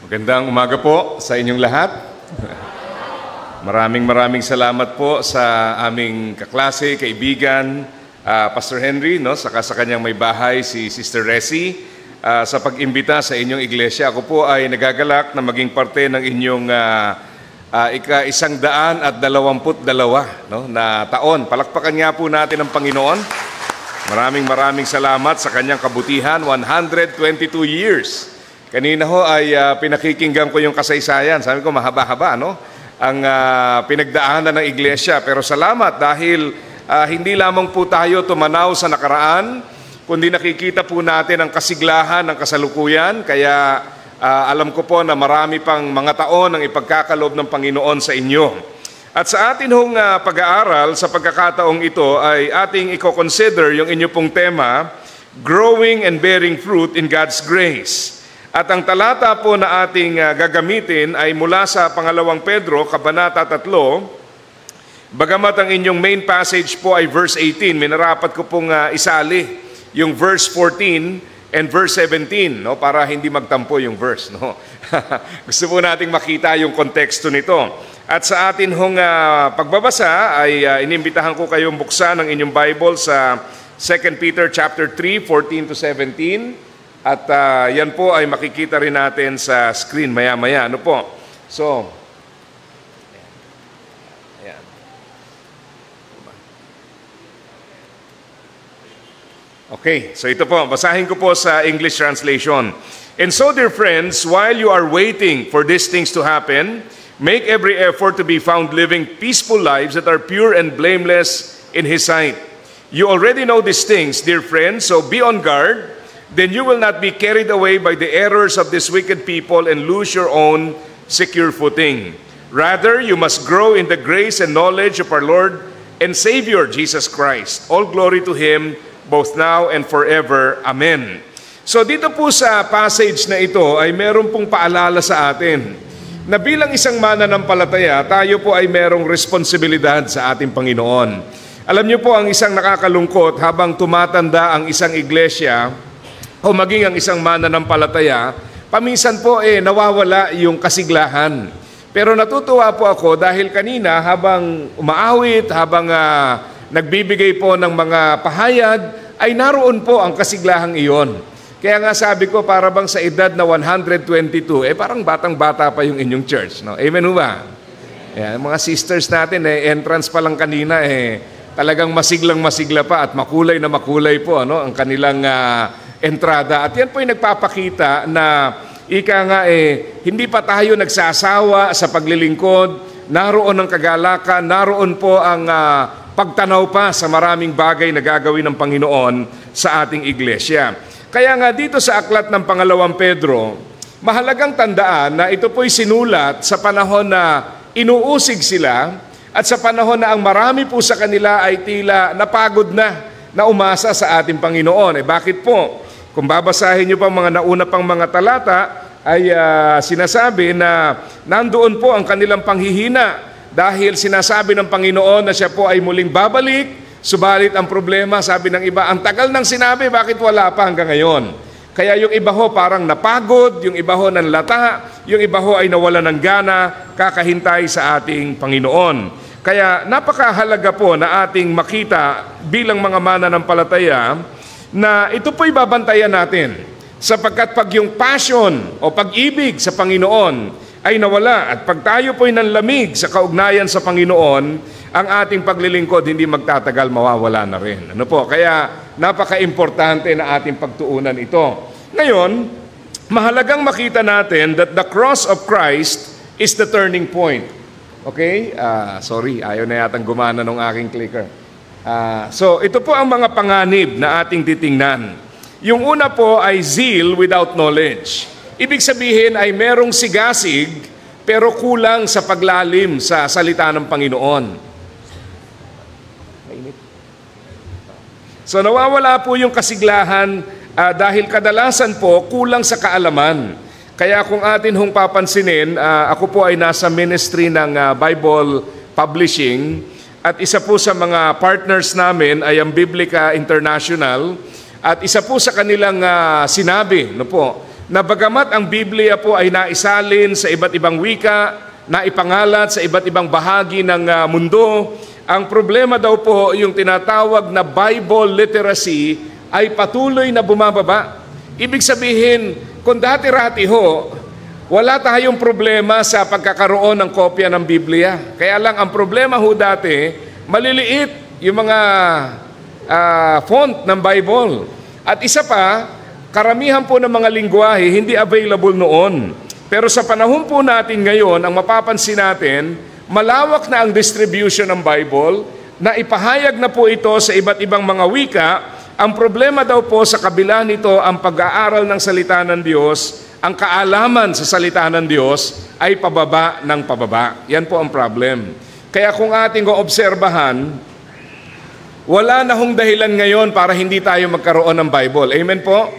Magandang umaga po sa inyong lahat. Maraming salamat po sa aming kaklase, kaibigan, Pastor Henry, saka sa kanyang may bahay, si Sister Resi, sa pag-imbita sa inyong iglesia. Ako po ay nagagalak na maging parte ng inyong ika-122 na taon. Palakpakan nga po natin ang Panginoon. Maraming salamat sa kanyang kabutihan, 122 years. Kanina ho ay pinakikinggan ko yung kasaysayan. Sabi ko mahaba-haba, ang pinagdaanan ng iglesia. Pero salamat dahil hindi lamang po tayo tumanaw sa nakaraan, kundi nakikita po natin ang kasiglahan ng kasalukuyan. Kaya alam ko po na marami pang mga taon ang ipagkakalob ng Panginoon sa inyo. At sa atin hong pag-aaral sa pagkakataong ito ay ating i-consider yung inyo pong tema, Growing and Bearing Fruit in God's Grace. At ang talata po na ating gagamitin ay mula sa pangalawang Pedro, Kabanata 3. Bagamat ang inyong main passage po ay verse 18, minarapat ko pong isali yung verse 14 and verse 17, para hindi magtampo yung verse. Gusto po nating makita yung konteksto nito. At sa atin hong pagbabasa ay inimbitahan ko kayong buksan ang inyong Bible sa 2 Peter chapter 3, 14 to 17. At yan po ay makikita rin natin sa screen maya-maya. So, ayan. Okay, so ito po, basahin ko po sa English translation. And so, dear friends, while you are waiting for these things to happen, make every effort to be found living peaceful lives that are pure and blameless in His sight. You already know these things, dear friends, so be on guard. Then you will not be carried away by the errors of these wicked people and lose your own secure footing. Rather, you must grow in the grace and knowledge of our Lord and Savior, Jesus Christ. All glory to Him, both now and forever. Amen. So dito po sa passage na ito ay meron pong paalala sa atin na bilang isang mananampalataya, tayo po ay merong responsibilidad sa ating Panginoon. Alam niyo po ang isang nakakalungkot habang tumatanda ang isang iglesia o maging ang isang mananampalataya, paminsan po nawawala yung kasiglahan. Pero natutuwa po ako dahil kanina habang umaawit, habang nagbibigay po ng mga pahayag, ay naroon po ang kasiglahang iyon. Kaya nga sabi ko, para bang sa edad na 122, parang batang-bata pa yung inyong church. Amen ba? Yan, mga sisters natin, entrance pa lang kanina, talagang masiglang-masigla pa at makulay na makulay po ang kanilang entrada. At yan po yung nagpapakita na hindi pa tayo nagsasawa sa paglilingkod, naroon ang kagalakan, naroon po ang pagtanaw pa sa maraming bagay na gagawin ng Panginoon sa ating iglesia. Kaya nga dito sa aklat ng pangalawang Pedro, mahalagang tandaan na ito po'y sinulat sa panahon na inuusig sila at sa panahon na ang marami po sa kanila ay tila napagod na umasa sa ating Panginoon. Bakit po? Kung babasahin niyo pa mga nauna pang mga talata, ay sinasabi na nandoon po ang kanilang panghihina dahil sinasabi ng Panginoon na siya po ay muling babalik, subalit ang problema, sabi ng iba, ang tagal ng sinabi, bakit wala pa hanggang ngayon? Kaya yung iba ho parang napagod, yung iba ho nanlata, yung iba ho ay nawala ng gana, kakahintay sa ating Panginoon. Kaya napakahalaga po na ating makita bilang mga mananampalataya na ito po'y babantayan natin sapagkat pag yung passion o pag-ibig sa Panginoon ay nawala at pag tayo po'y nanlamig sa kaugnayan sa Panginoon, ang ating paglilingkod hindi magtatagal, mawawala na rin. Kaya napaka-importante na ating pagtuunan ito. Ngayon, mahalagang makita natin that the cross of Christ is the turning point. Okay? Sorry, ayaw na yatang gumana ng aking clicker. So ito po ang mga panganib na ating titingnan. Yung una po ay zeal without knowledge. Ibig sabihin ay merong sigasig pero kulang sa paglalim sa salita ng Panginoon. So nawawala po yung kasiglahan dahil kadalasan po kulang sa kaalaman. Kaya kung atin hong papansinin, ako po ay nasa ministry ng Bible Publishing. At isa po sa mga partners namin ay ang Biblica International. At isa po sa kanilang sinabi, na bagamat ang Biblia po ay naisalin sa iba't ibang wika, naipangalat sa iba't ibang bahagi ng mundo, ang problema daw po yung tinatawag na Bible literacy ay patuloy na bumababa. Ibig sabihin, kung dati-rati ho, wala tayong problema sa pagkakaroon ng kopya ng Biblia. Kaya lang ang problema ho dati, maliliit yung mga font ng Bible. At isa pa, karamihan po ng mga lingwahe hindi available noon. Pero sa panahon po natin ngayon, ang mapapansin natin, malawak na ang distribution ng Bible, na ipahayag na po ito sa iba't ibang mga wika. Ang problema daw po sa kabila nito, ang pag-aaral ng salita ng Diyos, ang kaalaman sa salita ng Diyos ay pababa ng pababa. Yan po ang problem. Kaya kung ating obserbahan, wala na hong dahilan ngayon para hindi tayo magkaroon ng Bible. Amen po?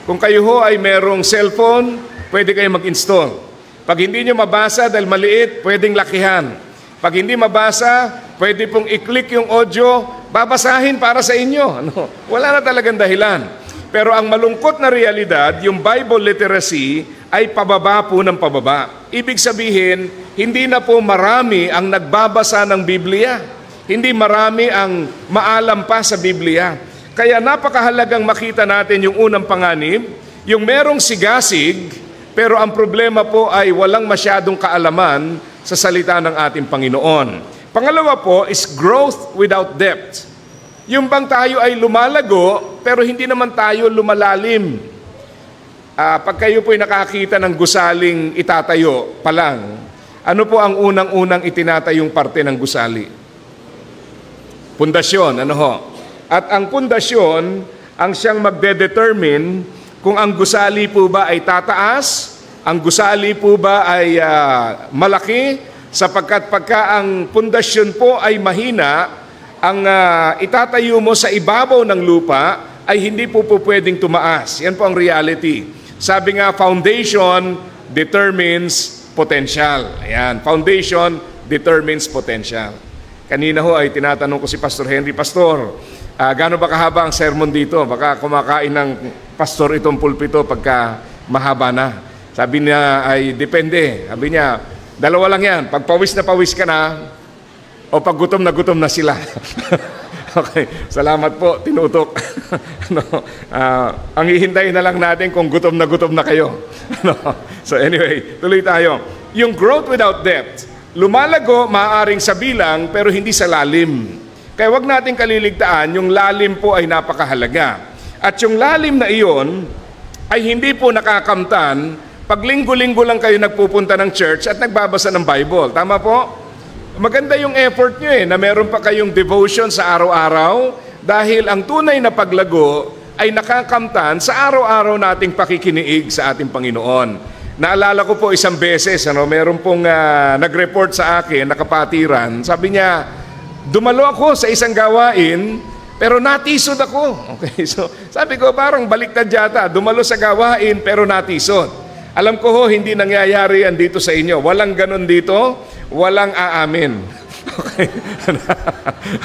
Kung kayo ho ay merong cellphone, pwede kayo mag-install. Pag hindi nyo mabasa dahil maliit, pwedeng lakihan. Pag hindi mabasa, pwede pong i-click yung audio, babasahin para sa inyo. Wala na talagang dahilan. Pero ang malungkot na realidad, yung Bible literacy ay pababa po ng pababa. Ibig sabihin, hindi na po marami ang nagbabasa ng Biblia. Hindi marami ang maalam pa sa Biblia. Kaya napakahalagang makita natin yung unang panganib, yung merong sigasig, pero ang problema po ay walang masyadong kaalaman sa salita ng ating Panginoon. Pangalawa po is growth without depth. Yung bang tayo ay lumalago, pero hindi naman tayo lumalalim. Pag kayo po'y nakakita ng gusaling itatayo pa lang, ano po ang unang-unang itinatayong parte ng gusali? Pundasyon, ano ho? At ang pundasyon, ang siyang magdedetermine kung ang gusali po ba ay tataas, ang gusali po ba ay malaki, sapagkat pagka ang pundasyon po ay mahina, ang itatayo mo sa ibabaw ng lupa ay hindi po pwedeng tumaas. Yan po ang reality. Sabi nga, foundation determines potential. Ayan, foundation determines potential. Kanina ho ay tinatanong ko si Pastor Henry, Pastor, gaano ba kahaba ang sermon dito? Baka kumakain ng pastor itong pulpito pagka mahaba na. Sabi niya ay depende. Sabi niya, dalawa lang yan. Pag pawis na pawis ka na, o pag gutom na sila. Okay, salamat po, tinutok. Ang hihintayin na lang natin kung gutom na kayo. So anyway, tuloy tayo. Yung growth without depth, lumalago maaaring sa bilang pero hindi sa lalim. Kaya wag natin kaliligtaan, yung lalim po ay napakahalaga. At yung lalim na iyon ay hindi po nakakamtan pag linggo-linggo lang kayo nagpupunta ng church at nagbabasa ng Bible. Tama po? Maganda yung effort nyo na meron pa kayong devotion sa araw-araw dahil ang tunay na paglago ay nakakamtan sa araw-araw nating pakikiniig sa ating Panginoon. Naalala ko po isang beses, meron pong nag-report sa akin, nakapatiran, sabi niya, dumalo ako sa isang gawain, pero natisod ako. Okay, so sabi ko, parang baliktad yata, dumalo sa gawain, pero natisod. Alam ko ho, hindi nangyayari yan dito sa inyo. Walang ganun dito, walang aamin. Okay.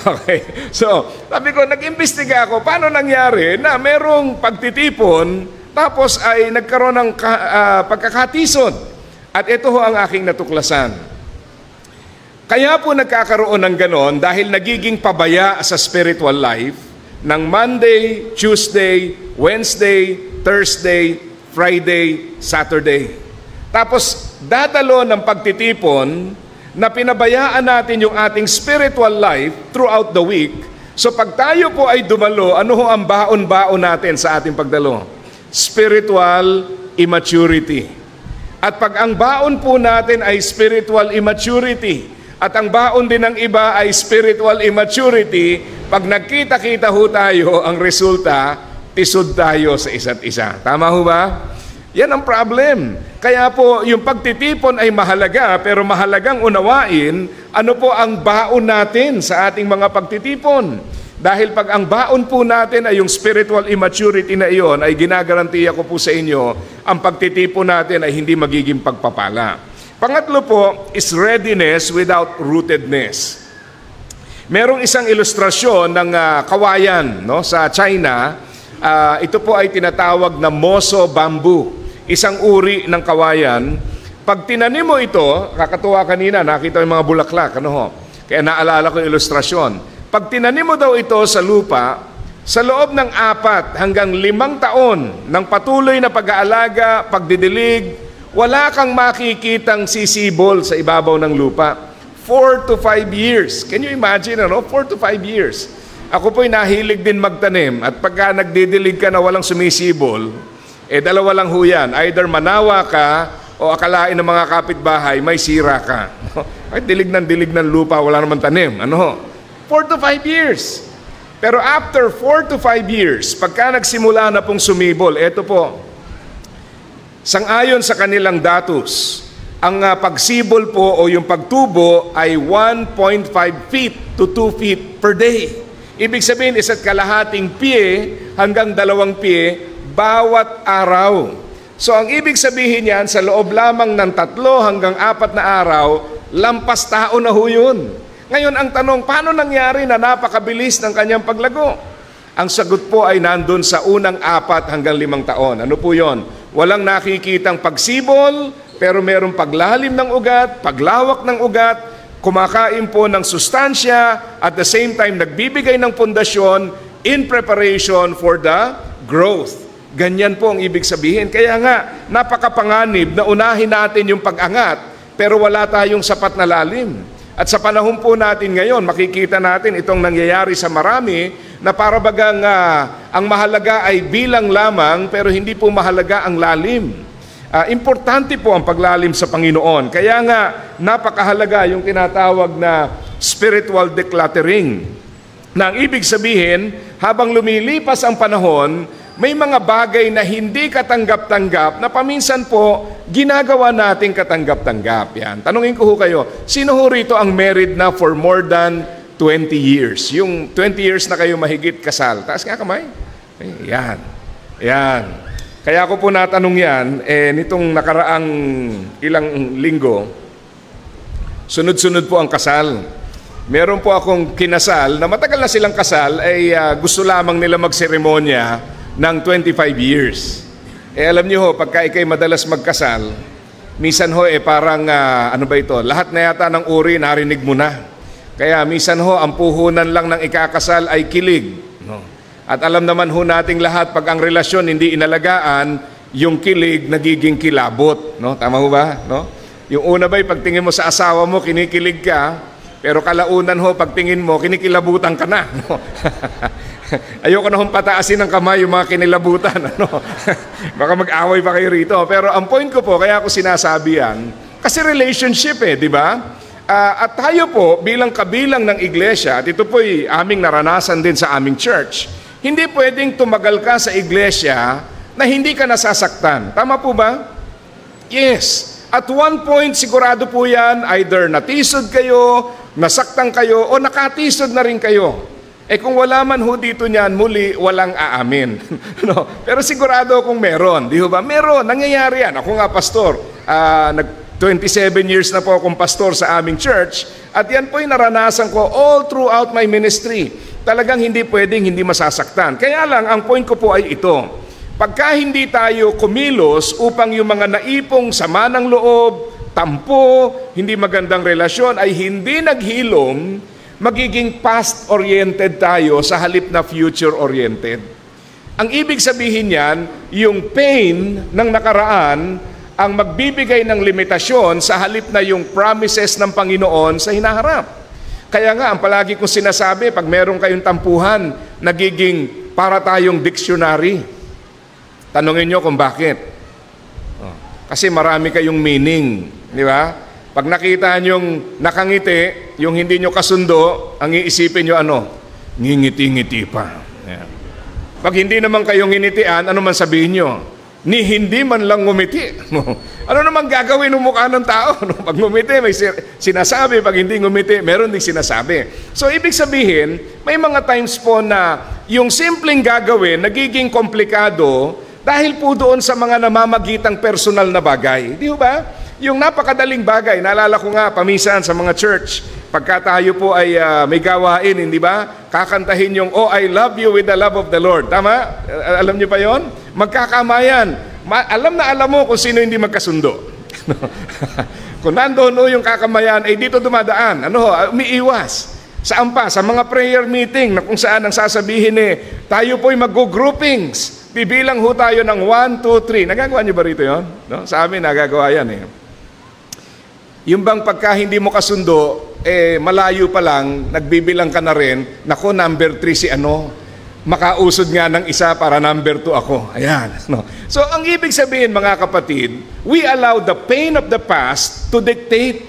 Okay. So, sabi ko, nag-imbestiga ako, paano nangyari na merong pagtitipon, tapos ay nagkaroon ng pagkakatisod. At ito ho ang aking natuklasan. Kaya po nagkakaroon ng ganon dahil nagiging pabaya sa spiritual life ng Monday, Tuesday, Wednesday, Thursday, Friday, Saturday. Tapos dadalo ng pagtitipon na pinabayaan natin yung ating spiritual life throughout the week. So pag tayo po ay dumalo, ano ho ang baon-baon natin sa ating pagdalo? Spiritual immaturity. At pag ang baon po natin ay spiritual immaturity, at ang baon din ng iba ay spiritual immaturity, pag nagkita-kita ho tayo, ang resulta, tisod tayo sa isa't isa. Tama ho ba? Yan ang problem. Kaya po, yung pagtitipon ay mahalaga, pero mahalagang unawain, ano po ang baon natin sa ating mga pagtitipon. Dahil pag ang baon po natin ay yung spiritual immaturity na iyon, ay ginagarantiya ko po sa inyo, ang pagtitipon natin ay hindi magiging pagpapala. Pangatlo po is readiness without rootedness. Merong isang ilustrasyon ng kawayan sa China. Ito po ay tinatawag na moso bamboo, isang uri ng kawayan. Pag tinanim mo ito, kakatuwa kanina, nakita yung mga bulaklak, ano ho? Kaya naalala ko yung ilustrasyon. Pag tinanim mo daw ito sa lupa, sa loob ng 4 hanggang 5 taon ng patuloy na pag-aalaga, pagdidilig, wala kang makikitang sisibol sa ibabaw ng lupa. 4 to 5 years. Can you imagine, ano? 4 to 5 years. Ako po'y nahilig din magtanim at pagka nagdidilig ka na walang sumisibol, dalawa lang ho yan. Either manawa ka o akalain ng mga kapitbahay, may sira ka. Ay, dilig ng lupa, wala naman tanim. Ano? 4 to 5 years. Pero after 4 to 5 years, pagka nagsimula na pong sumibol, eto po, sangayon sa kanilang datos, ang pagsibol po o yung pagtubo ay 1.5 feet to 2 feet per day. Ibig sabihin, isa't kalahating pie hanggang 2 pie bawat araw. So ang ibig sabihin yan, sa loob lamang ng 3 hanggang 4 na araw, lampas tao na ho yun. Ngayon ang tanong, paano nangyari na napakabilis ng kanyang paglago? Ang sagot po ay nandun sa unang 4 hanggang 5 taon. Ano po yon? Walang nakikitang pagsibol, pero merong paglalim ng ugat, paglawak ng ugat, kumakain po ng sustansya, at the same time nagbibigay ng pundasyon in preparation for the growth. Ganyan po ang ibig sabihin. Kaya nga, napakapanganib na unahin natin yung pag-angat, pero wala tayong sapat na lalim. At sa panahon po natin ngayon, makikita natin itong nangyayari sa marami na para bagang ang mahalaga ay bilang lamang pero hindi po mahalaga ang lalim. Importante po ang paglalim sa Panginoon. Kaya nga, napakahalaga yung tinatawag na spiritual decluttering. Na ang ibig sabihin, habang lumilipas ang panahon, may mga bagay na hindi katanggap-tanggap na paminsan po ginagawa nating katanggap-tanggap. Yan. Tanungin ko ho kayo, sino ho rito ang married na for more than 20 years? Yung 20 years na kayo mahigit kasal. Taas nga kamay. Yan. Yan. Kaya ako po natanong yan, nitong nakaraang ilang linggo, sunod-sunod po ang kasal. Meron po akong kinasal na matagal na silang kasal, ay gusto lamang nila magseremonya ng 25 years. Alam niyo ho, pagka ikay madalas magkasal, minsan ho, parang, ano ba ito, lahat na yata ng uri, narinig mo na. Kaya minsan ho, ang puhunan lang ng ikakasal ay kilig. No? At alam naman ho nating lahat, pag ang relasyon hindi inalagaan, yung kilig nagiging kilabot. No? Tama ho ba? No? Yung una ba'y pagtingin mo sa asawa mo, kinikilig ka, pero kalaunan ho, pagtingin mo, kinikilabutan ka na. No? Ayoko na hong pataasin ng kamay yung mga kinilabutan. Ano? Baka mag-away pa kayo rito. Pero ang point ko po, kaya ako sinasabi yan, kasi relationship di ba? At tayo po, bilang kabilang ng iglesia, at ito po'y aming naranasan din sa aming church, hindi pwedeng tumagal ka sa iglesia na hindi ka nasasaktan. Tama po ba? Yes. At one point, sigurado po yan, either natisod kayo, nasaktan kayo, o nakatisod na rin kayo. Kung wala man ho dito niyan, muli walang aamin. No? Pero sigurado akong meron. Di ba? Meron. Nangyayari yan. Ako nga, pastor. 27 years na po akong pastor sa aming church. At yan po'y naranasan ko all throughout my ministry. Talagang hindi pwedeng hindi masasaktan. Kaya lang, ang point ko po ay ito. Pagka hindi tayo kumilos upang yung mga naipong sama ng loob, tampo, hindi magandang relasyon ay hindi naghilom, magiging past-oriented tayo sa halip na future-oriented. Ang ibig sabihin niyan, yung pain ng nakaraan ang magbibigay ng limitasyon sa halip na yung promises ng Panginoon sa hinaharap. Kaya nga, ang palagi kong sinasabi, pag meron kayong tampuhan, nagiging para tayong dictionary. Tanungin nyo kung bakit. Kasi marami kayong meaning, di ba? Pag nakita nyong nakangiti, yung hindi nyo kasundo, ang iisipin nyo ano? Ngingiti-ngiti pa. Yan. Pag hindi naman kayong nginitian, ano man sabihin nyo? Ni hindi man lang ngumiti. Ano naman gagawin ng mukha ng tao? Pag ngumiti, may sinasabi. Pag hindi ngumiti, meron din sinasabi. So, ibig sabihin, may mga times po na yung simpleng gagawin, nagiging komplikado dahil po doon sa mga namamagitang personal na bagay. Di ba? Yung napakadaling bagay, naalala ko nga, pamisan sa mga church, Pagka tayo po ay may gawain, hindi ba? Kakantahin yung, "Oh, I love you with the love of the Lord." Tama? Alam niyo pa yon? Magkakamayan. Alam mo kung sino hindi magkasundo. Kung nandoon yung kakamayan, ay dito dumadaan. Umiiwas. Saan pa? Sa mga prayer meeting na kung saan ang sasabihin tayo po'y mag-groupings. Bibilang ho tayo ng 1, 2, 3. Nagagawa niyo ba rito yun? No? Sa amin, nagagawa yan Yung bang pagka hindi mo kasundo, malayo pa lang, nagbibilang ka na rin, naku, number 3 si makausod nga ng isa para number 2 ako. Ayan. No? So, ang ibig sabihin, mga kapatid, we allow the pain of the past to dictate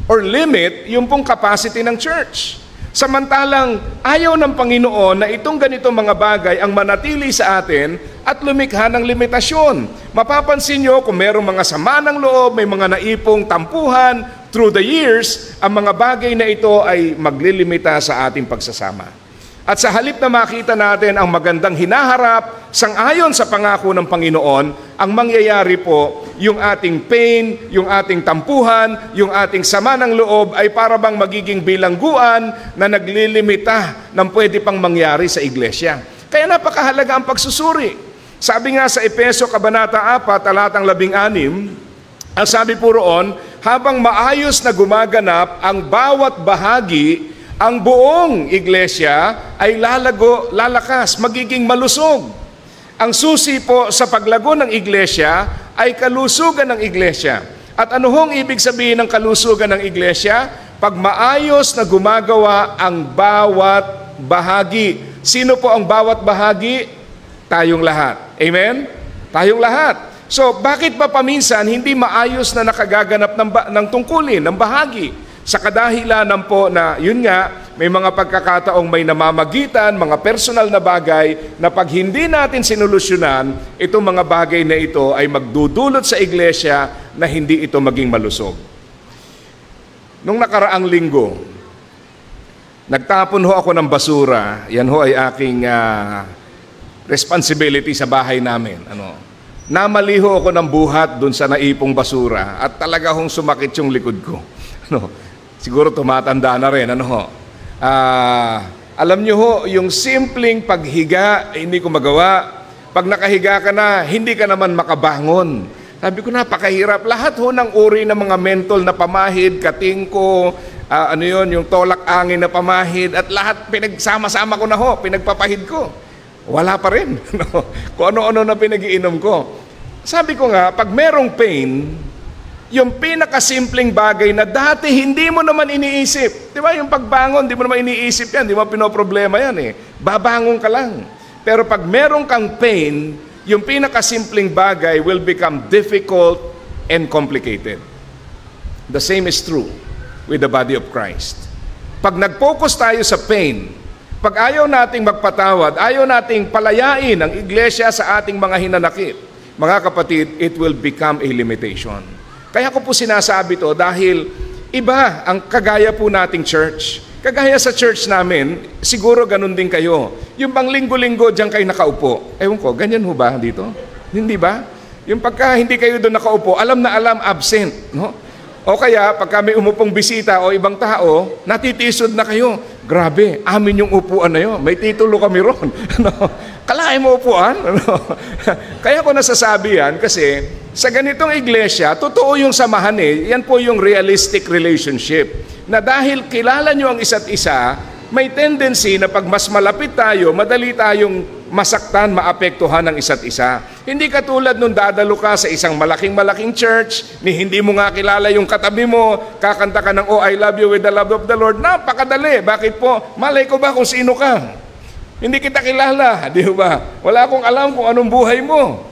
or limit yung pong capacity ng church. Samantalang ayaw ng Panginoon na itong ganitong mga bagay ang manatili sa atin at lumikha ng limitasyon. Mapapansin nyo kung merong mga sama ng loob, may mga naipong tampuhan through the years, ang mga bagay na ito ay maglilimita sa ating pagsasama. At sa halip na makita natin ang magandang hinaharap, sang-ayon sa pangako ng Panginoon, ang mangyayari po, yung ating pain, yung ating tampuhan, yung ating sama ng loob ay para bang magiging bilangguan na naglilimita ng pwede pang mangyari sa iglesia. Kaya napakahalaga ang pagsusuri. Sabi nga sa Efeso Kabanata 4, talatang 16, ang sabi po roon, habang maayos na gumaganap ang bawat bahagi, ang buong iglesia ay lalakas, magiging malusog. Ang susi po sa paglago ng iglesia ay kalusugan ng iglesia. At ano hong ibig sabihin ng kalusugan ng iglesia? Pag maayos na gumagawa ang bawat bahagi. Sino po ang bawat bahagi? Tayong lahat. Amen? Tayong lahat. So, bakit pa paminsan hindi maayos na nakagaganap ng tungkulin, ng bahagi? Sa kadahilanan po na, yun nga, may mga pagkakataong may namamagitan, mga personal na bagay, na pag hindi natin sinolusyonan, itong mga bagay na ito ay magdudulot sa iglesia na hindi ito maging malusog. Nung nakaraang linggo, nagtapon ho ako ng basura. Yan ho ay aking responsibility sa bahay namin. Namali ho ako ng buhat dun sa naipong basura at talaga hong sumakit yung likod ko. Siguro tumatanda na rin. Alam nyo ho, yung simpleng paghiga, hindi ko magawa. Pag nakahiga ka na, hindi ka naman makabangon. Sabi ko, napakahirap. Lahat ho ng uri ng mga mentol na pamahid, katingko, yung tolak angin na pamahid, at lahat pinagsama-sama ko na ho, pinagpapahid ko. Wala pa rin. Kung ano-ano na pinag-iinom ko. Sabi ko nga, pag merong pain, yung pinakasimpleng bagay na dati hindi mo naman iniisip. Di ba? Yung pagbangon, di mo naman iniisip yan. Di mo pinoproblema yan Babangon ka lang. Pero pag meron kang pain, yung pinakasimpleng bagay will become difficult and complicated. The same is true with the body of Christ. Pag nag-focus tayo sa pain, pag ayaw nating magpatawad, ayaw nating palayain ang iglesia sa ating mga hinanakit, mga kapatid, it will become a limitation. Kaya ko po sinasabi to dahil iba ang kagaya po nating church. Kagaya sa church namin, siguro ganun din kayo. Yung bang linggo-linggo diyan kayo nakaupo. Ewan ko, ganyan ho ba dito? Hindi ba? Yung pagka hindi kayo doon nakaupo, alam na alam, absent. No? O kaya, pagka may umupong bisita o ibang tao, natitisod na kayo. Grabe, amin yung upuan na yun. May titulo kami ron. Kalahin mo upuan? Kaya ko nasasabi yan kasi sa ganitong iglesia, totoo yung samahan Yan po yung realistic relationship. Na dahil kilala nyo ang isa't isa, may tendency na pag mas malapit tayo, madali tayong masaktan, maapektuhan ng isa't isa. Hindi katulad nung dadalo ka sa isang malaking church, ni hindi mo nga kilala yung katabi mo, kakanta ka ng, "Oh, I love you with the love of the Lord." Napakadali. Bakit po? Malay ko ba kung sino ka? Hindi kita kilala, di ba? Wala akong alam kung anong buhay mo.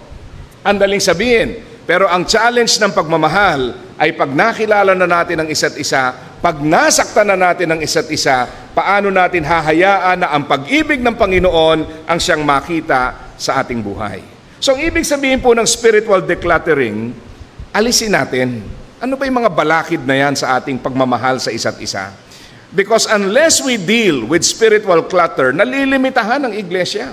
Ang daling sabihin. Pero ang challenge ng pagmamahal ay pag nakilala na natin ang isa't isa, pag nasaktan na natin ang isa't isa, paano natin hahayaan na ang pag-ibig ng Panginoon ang siyang makita sa ating buhay. So, ang ibig sabihin po ng spiritual decluttering, alisin natin. Ano ba yung mga balakid na yan sa ating pagmamahal sa isa't isa? Because unless we deal with spiritual clutter, nalilimitahan ang iglesia.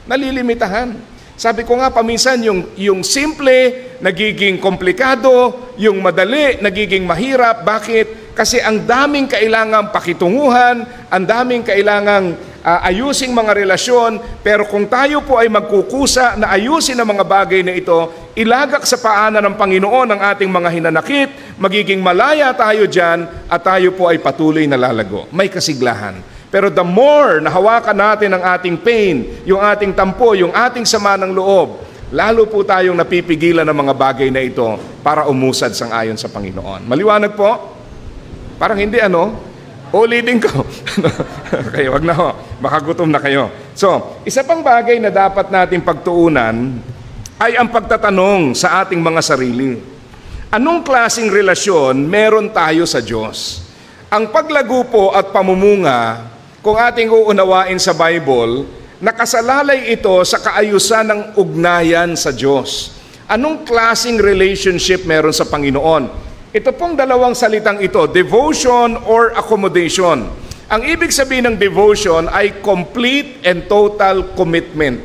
Nalilimitahan. Sabi ko nga, paminsan yung simple, nagiging komplikado, yung madali, nagiging mahirap. Bakit? Kasi ang daming kailangang pakitunguhan, ang daming kailangang ayusing mga relasyon, pero kung tayo po ay magkukusa na ayusin ang mga bagay na ito, ilagak sa paanan ng Panginoon ang ating mga hinanakit, magiging malaya tayo dyan at tayo po ay patuloy na lalago. May kasiglahan. Pero the more na hawakan natin ang ating pain, yung ating tampo, yung ating sama ng loob, lalo po tayong napipigilan ng mga bagay na ito para umusad sang-ayon sa Panginoon. Maliwanag po? Parang hindi ulitin ko. Okay, wag na ho. Baka gutom na kayo. So, isa pang bagay na dapat nating pagtuunan ay ang pagtatanong sa ating mga sarili. Anong klaseng relasyon meron tayo sa Diyos? Ang paglago po at pamumunga, kung ating uunawain sa Bible, nakasalalay ito sa kaayusan ng ugnayan sa Diyos. Anong klaseng relationship meron sa Panginoon? Ito pong dalawang salitang ito, devotion or accommodation. Ang ibig sabihin ng devotion ay complete and total commitment.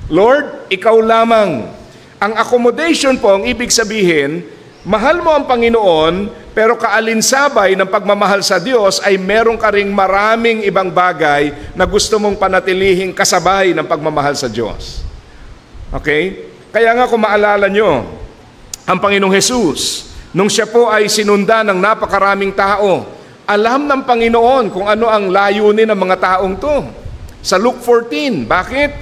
Lord, ikaw lamang. Ang accommodation po, ang ibig sabihin, mahal mo ang Panginoon, pero kaalinsabay ng pagmamahal sa Diyos ay meron ka ring maraming ibang bagay na gusto mong panatilihing kasabay ng pagmamahal sa Diyos. Okay? Kaya nga kung maalala nyo, ang Panginoong Jesus, nung siya po ay sinundan ng napakaraming tao, alam ng Panginoon kung ano ang layunin ng mga taong to. Sa Luke 14, bakit?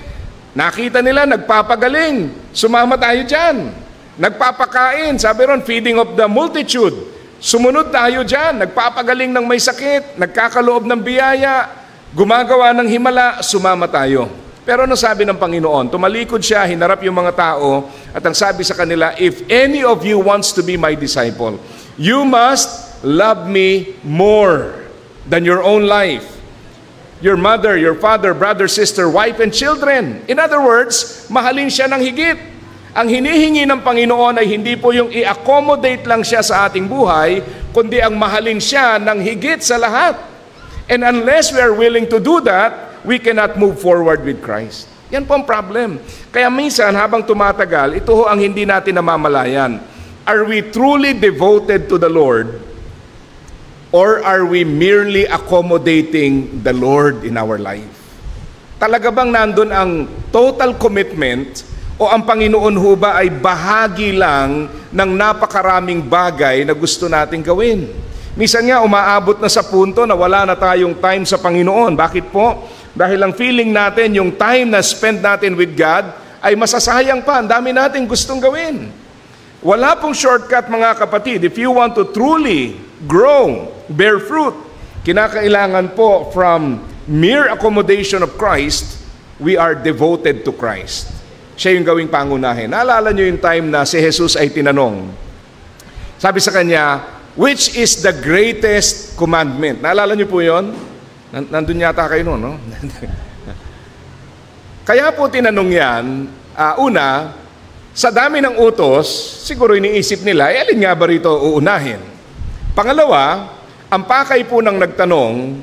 Nakita nila, nagpapagaling. Sumama tayo dyan. Nagpapakain, sabi ron, feeding of the multitude. Sumunod tayo dyan, nagpapagaling ng may sakit, nagkakaloob ng biyaya, gumagawa ng himala, sumama tayo. Pero ano sabi ng Panginoon? Tumalikod siya, hinarap yung mga tao, at ang sabi sa kanila, if any of you wants to be my disciple, you must love me more than your own life. Your mother, your father, brother, sister, wife, and children. In other words, mahalin siya ng higit. Ang hinihingi ng Panginoon ay hindi po yung i-accommodate lang siya sa ating buhay, kundi ang mahalin siya ng higit sa lahat. And unless we are willing to do that, we cannot move forward with Christ. Yan po ang problem. Kaya minsan, habang tumatagal, ito ho ang hindi natin namamalayan. Are we truly devoted to the Lord? Or are we merely accommodating the Lord in our life? Talaga bang nandun ang total commitment o ang Panginoon ho ba ay bahagi lang ng napakaraming bagay na gusto nating gawin? Minsan nga umaabot na sa punto na wala na tayong time sa Panginoon. Bakit po? Dahil ang feeling natin, yung time na spend natin with God ay masasayang pa. Ang dami nating gustong gawin. Wala pong shortcut mga kapatid. If you want to truly grow, bear fruit, kinakailangan po from mere accommodation of Christ, we are devoted to Christ. Siya yung gawing pangunahin. Naalala nyo yung time na si Jesus ay tinanong. Sabi sa kanya, which is the greatest commandment? Naalala nyo po yun? Nandun yata kayo noon, no? Kaya po tinanong yan, una, sa dami ng utos, siguro iniisip nila, alin nga ba rito uunahin? Pangalawa, ang pakay po ng nagtanong,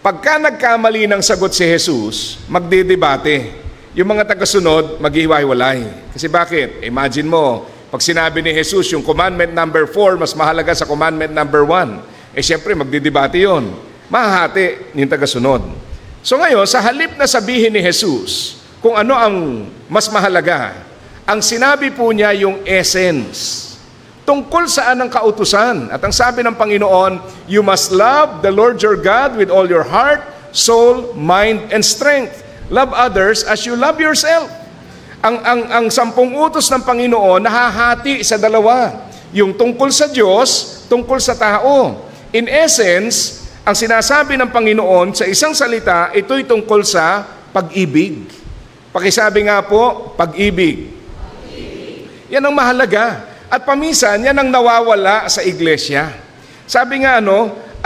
pagka nagkamali ng sagot si Jesus, magdedebate. Yung mga tagasunod, maghihiwa-hiwalay. Kasi bakit? Imagine mo, pag sinabi ni Jesus, yung commandment number 4, mas mahalaga sa commandment number 1. Siyempre, magdidebate yun. Mahahati yung tagasunod. So ngayon, sa halip na sabihin ni Jesus, kung ano ang mas mahalaga, ang sinabi po niya yung essence. Tungkol saan ang kautusan. At ang sabi ng Panginoon, you must love the Lord your God with all your heart, soul, mind, and strength. Love others as you love yourself. Ang 10 utos ng Panginoon nahahati sa dalawa. Yung tungkol sa Diyos, tungkol sa tao. In essence, ang sinasabi ng Panginoon sa isang salita, ito'y tungkol sa pag-ibig. Pakisabi nga po, pag-ibig. Yan ang mahalaga. At paminsan, yan ang nawawala sa iglesia. Sabi nga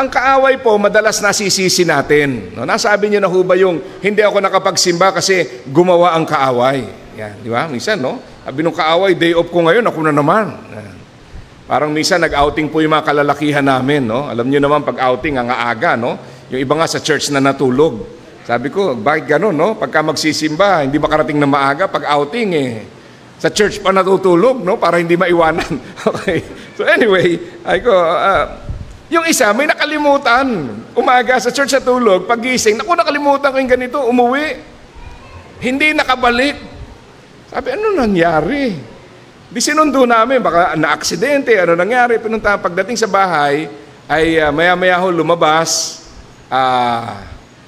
ang kaaway po, madalas nasisisi natin. No, nasabi niyo na ho ba yung, hindi ako nakapagsimba kasi gumawa ang kaaway. Yan, di ba? Minsan, no? Sabi nung kaaway, day off ko ngayon, ako na naman. Yan. Parang minsan nag-outing po yung mga kalalakihan namin, no? Alam niyo naman, pag-outing, ang aaga, no? Yung iba nga sa church na natulog. Sabi ko, bakit gano'n, no? Pagka magsisimba, hindi makarating na maaga, pag-outing, sa church pa natutulog, no? Para hindi maiwanan. Okay. So anyway, Yung isa, may nakalimutan. Umaga sa church sa tulog, pagising, naku, nakalimutan ko yung ganito, umuwi. Hindi nakabalik. Sabi, ano nangyari? Di sinundo namin, baka na-aksidente, ano nangyari. Pagdating sa bahay, ay maya-maya ho lumabas,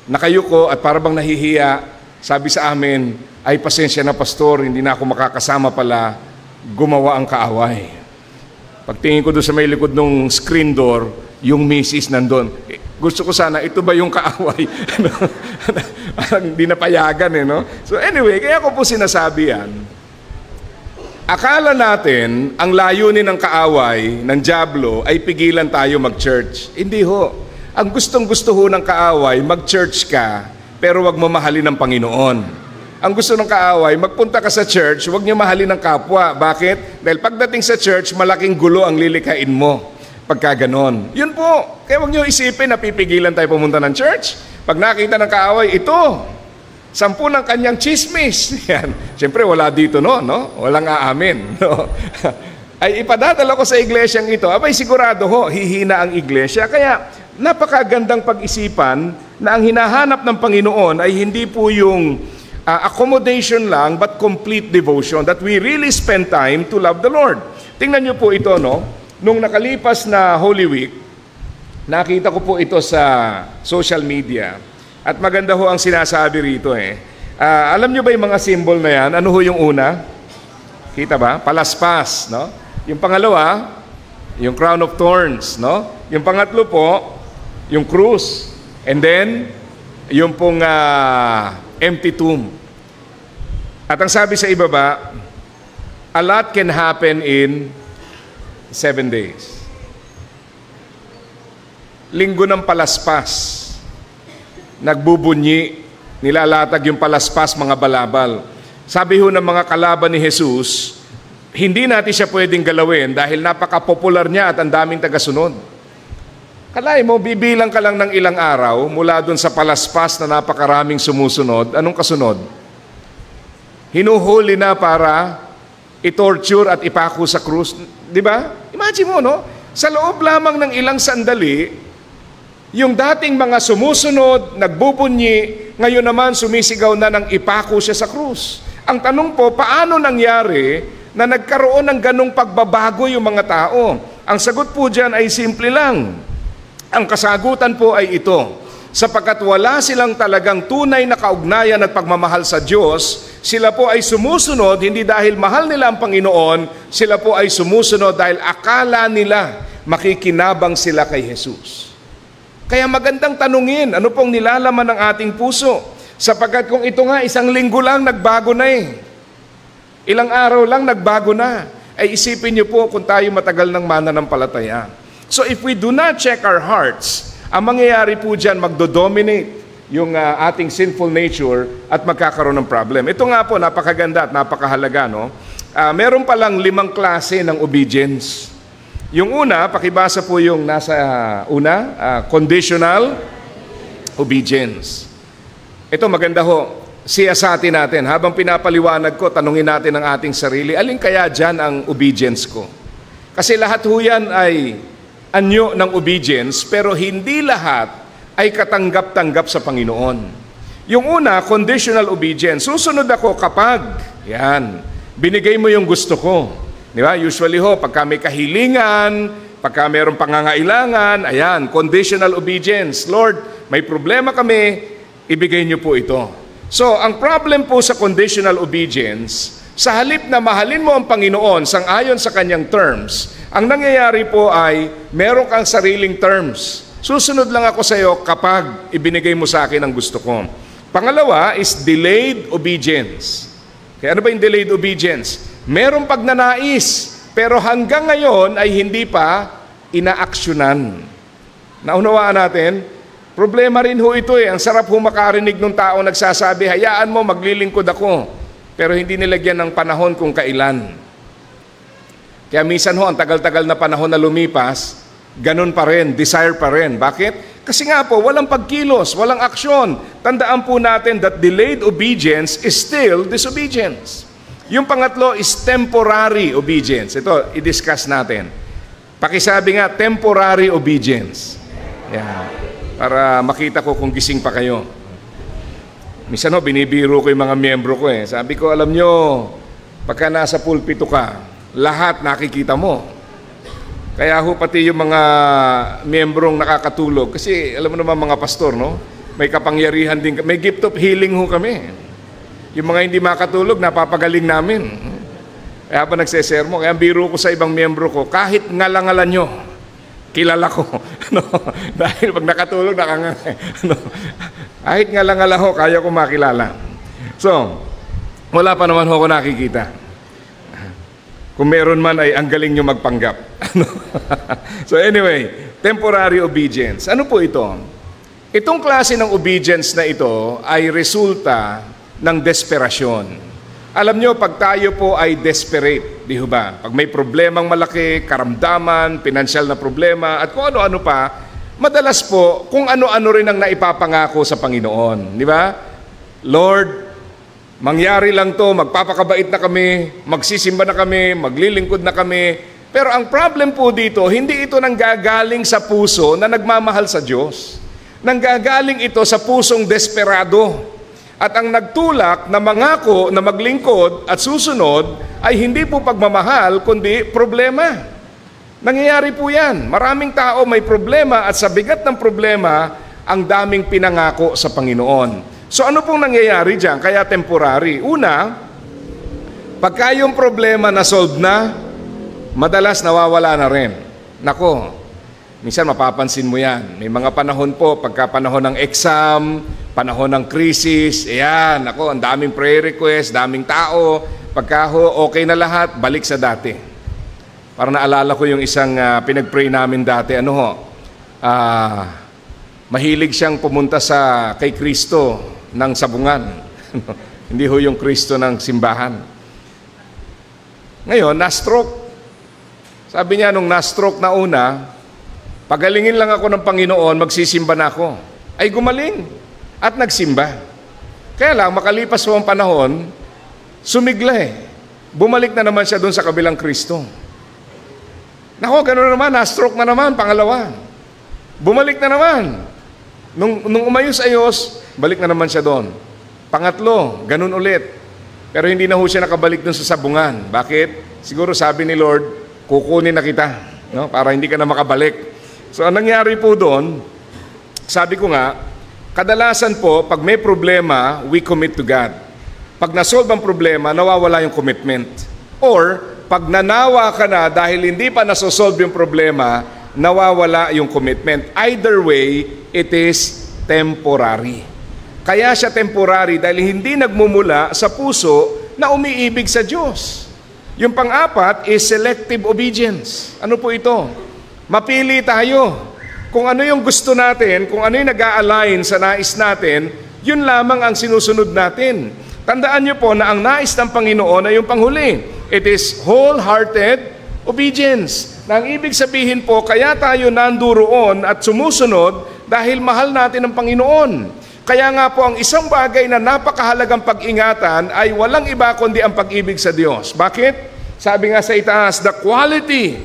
nakayuko at para bang nahihiya. Sabi sa amin, ay pasensya na pastor, hindi na ako makakasama pala, gumawa ang kaaway. Pagtingin ko doon sa may likod ng screen door, yung misis nandun. Gusto ko sana, ito ba yung kaaway? Hindi napayagan no? So anyway, kaya ko po sinasabi yan. Akala natin, ang layunin ng kaaway, ng dyablo, ay pigilan tayo mag-church. Hindi ho. Ang gustong-gusto ho ng kaaway, mag-church ka, pero wag mo mahalin ng Panginoon. Ang gusto ng kaaway, magpunta ka sa church, wag niyo mahalin ng kapwa. Bakit? Dahil pagdating sa church, malaking gulo ang lilikhain mo. Pagka ganon. Yun po. Kaya huwag niyo isipin na pipigilan tayo pumunta ng church. Pag nakita ng kaaway, ito, 10 ng kanyang chismis. Yan. Siyempre, wala dito, no? Walang aamin. No? Ay ipadadala ko sa iglesyang ito. Abay, sigurado ho, hihina ang iglesia. Kaya, napakagandang pag-isipan na ang hinahanap ng Panginoon ay hindi po yung accommodation lang, but complete devotion. That we really spend time to love the Lord. Tingnan niyo po ito, no? Nung nakalipas na Holy Week, nakita ko po ito sa social media. At maganda ho ang sinasabi rito alam nyo ba yung mga symbol na yan? Ano ho yung una? Kita ba? Palaspas, no? Yung pangalawa, yung crown of thorns, no? Yung pangatlo po, yung cross. And then, yung pong empty tomb. At ang sabi sa ibaba, a lot can happen in 7 days. Linggo ng palaspas. Nagbubunyi, nilalatag yung palaspas, mga balabal. Sabi ho ng mga kalaban ni Jesus, hindi natin siya pwedeng galawin dahil napaka-popular niya at ang daming tagasunod. Kalay mo, bibilang ka lang ng ilang araw mula dun sa palaspas na napakaraming sumusunod. Anong kasunod? Hinuhuli na para i-torture at ipako sa krus. Di ba? Imagine mo, no? Sa loob lamang ng ilang sandali, yung dating mga sumusunod, nagbubunyi, ngayon naman sumisigaw na ng ipako siya sa krus. Ang tanong po, paano nangyari na nagkaroon ng ganong pagbabago yung mga tao? Ang sagot po dyan ay simple lang. Ang kasagutan po ay ito. Sapagkat wala silang talagang tunay na kaugnayan at pagmamahal sa Diyos, sila po ay sumusunod, hindi dahil mahal nila ang Panginoon, sila po ay sumusunod dahil akala nila makikinabang sila kay Jesus. Kaya magandang tanungin, ano pong nilalaman ng ating puso? Sapagkat kung ito nga, 1 linggo lang, nagbago na Ilang araw lang, nagbago na. Ay isipin niyo po kung tayo matagal ng mananampalataya. So if we do not check our hearts, ang mangyayari po dyan, magdodominate yung ating sinful nature at magkakaroon ng problem. Ito nga po, napakaganda at napakahalaga, no? Meron palang 5 klase ng obedience. Yung una, pakibasa po yung nasa una, conditional obedience. Ito maganda ho, siyasatin natin. Habang pinapaliwanag ko, tanungin natin ang ating sarili, alin kaya dyan ang obedience ko? Kasi lahat ho yan ay anyo ng obedience, pero hindi lahat ay katanggap-tanggap sa Panginoon. Yung una, conditional obedience. Susunod ako kapag, yan, binigay mo yung gusto ko. Di ba? Usually ho, pagka may kahilingan, pagka mayroong pangangailangan, ayan, conditional obedience. Lord, may problema kami, ibigay niyo po ito. So, ang problem po sa conditional obedience, sa halip na mahalin mo ang Panginoon sang-ayon sa kanyang terms, ang nangyayari po ay meron kang sariling terms. Susunod lang ako sa iyo kapag ibinigay mo sa akin ang gusto ko. Pangalawa is delayed obedience. Kaya ano ba yung delayed obedience? Merong pagnanais, pero hanggang ngayon ay hindi pa inaaksyonan. Naunawaan natin? Problema rin ho ito Ang sarap ho makarinig ng tao nagsasabi, hayaan mo, maglilingkod ako. Pero hindi nilagyan ng panahon kung kailan. Kaya minsan ho, ang tagal-tagal na panahon na lumipas, ganun pa rin, desire pa rin. Bakit? Kasi nga po, walang pagkilos, walang aksyon. Tandaan po natin that delayed obedience is still disobedience. Yung pangatlo is temporary obedience. Ito, i-discuss natin. Pakisabi nga, temporary obedience. Yan. Para makita ko kung gising pa kayo. Minsan binibiro ko yung mga miyembro ko eh. Sabi ko, alam nyo, pagka nasa pulpito ka, lahat nakikita mo. Kaya pati yung mga miyembrong nakakatulog. Kasi alam mo naman mga pastor, no? May kapangyarihan din. May gift of healing kami. Yung mga hindi makatulog, napapagaling namin. Kaya pa nagsesermo, kaya biro ko sa ibang miyembro ko, kahit ngalangalan nyo, kilala ko. Dahil pag nakatulog, kahit ngalangalan ho, kaya ko makilala. So, wala pa naman ho ko nakikita. Kung meron man ay ang galing nyo magpanggap. So anyway, temporary obedience. Ano po ito? Itong klase ng obedience na ito ay resulta ng desperasyon. Alam nyo, pag tayo po ay desperate, di ba? Pag may problemang malaki, karamdaman, pinansyal na problema, at kung ano-ano pa, madalas po, kung ano-ano rin ang naipapangako sa Panginoon. Di ba? Lord, mangyari lang to, magpapakabait na kami, magsisimba na kami, maglilingkod na kami. Pero ang problem po dito, hindi ito nanggagaling sa puso na nagmamahal sa Diyos. Nanggagaling ito sa pusong desperado. At ang nagtulak na mangako na maglingkod at susunod ay hindi po pagmamahal, kundi problema. Nangyayari po yan. Maraming tao may problema at sa bigat ng problema, ang daming pinangako sa Panginoon. So ano pong nangyayari dyan? Kaya temporary. Una, pagka yung problema na-solve na, madalas nawawala na rin. Nako, minsan mapapansin mo yan. May mga panahon po, pagka panahon ng exam, panahon ng crisis, ayan, ako, ang daming prayer request, daming tao, pagka okay na lahat, balik sa dati. Parang naalala ko yung isang pinag-pray namin dati, mahilig siyang pumunta kay Kristo ng sabungan. Hindi ho yung Kristo ng simbahan. Ngayon, na-stroke. Sabi niya, nung na-stroke na una, pagalingin lang ako ng Panginoon, magsisimba na ako. Ay gumaling. At nagsimba. Kaya lang, makalipas po ang panahon, sumigla Bumalik na naman siya doon sa kabilang Kristo. Nako, gano'n naman, na-stroke na naman, pangalawa. Bumalik na naman. Nung umayos-ayos, balik na naman siya doon. Pangatlo, ganun ulit. Pero hindi na ho siya nakabalik doon sa sabungan. Bakit? Siguro sabi ni Lord, kukunin na kita, no? Para hindi ka na makabalik. So, ang nangyari po doon, sabi ko nga, kadalasan po, pag may problema, we commit to God. Pag nasolve ang problema, nawawala yung commitment. Or, pag nanawa ka na dahil hindi pa nasosolve yung problema, nawawala yung commitment. Either way, it is temporary. Kaya siya temporary dahil hindi nagmumula sa puso na umiibig sa Diyos. Yung pang-apat is selective obedience. Ano po ito? Mapili tayo. Kung ano yung gusto natin, kung ano yung nag-a-align sa nais natin, yun lamang ang sinusunod natin. Tandaan niyo po na ang nais ng Panginoon ay yung panghuli. It is wholehearted obedience. Na ang ibig sabihin po, kaya tayo nanduroon at sumusunod dahil mahal natin ang Panginoon. Kaya nga po ang isang bagay na napakahalagang pag-ingatan ay walang iba kundi ang pag-ibig sa Diyos. Bakit? Sabi nga sa itaas, the quality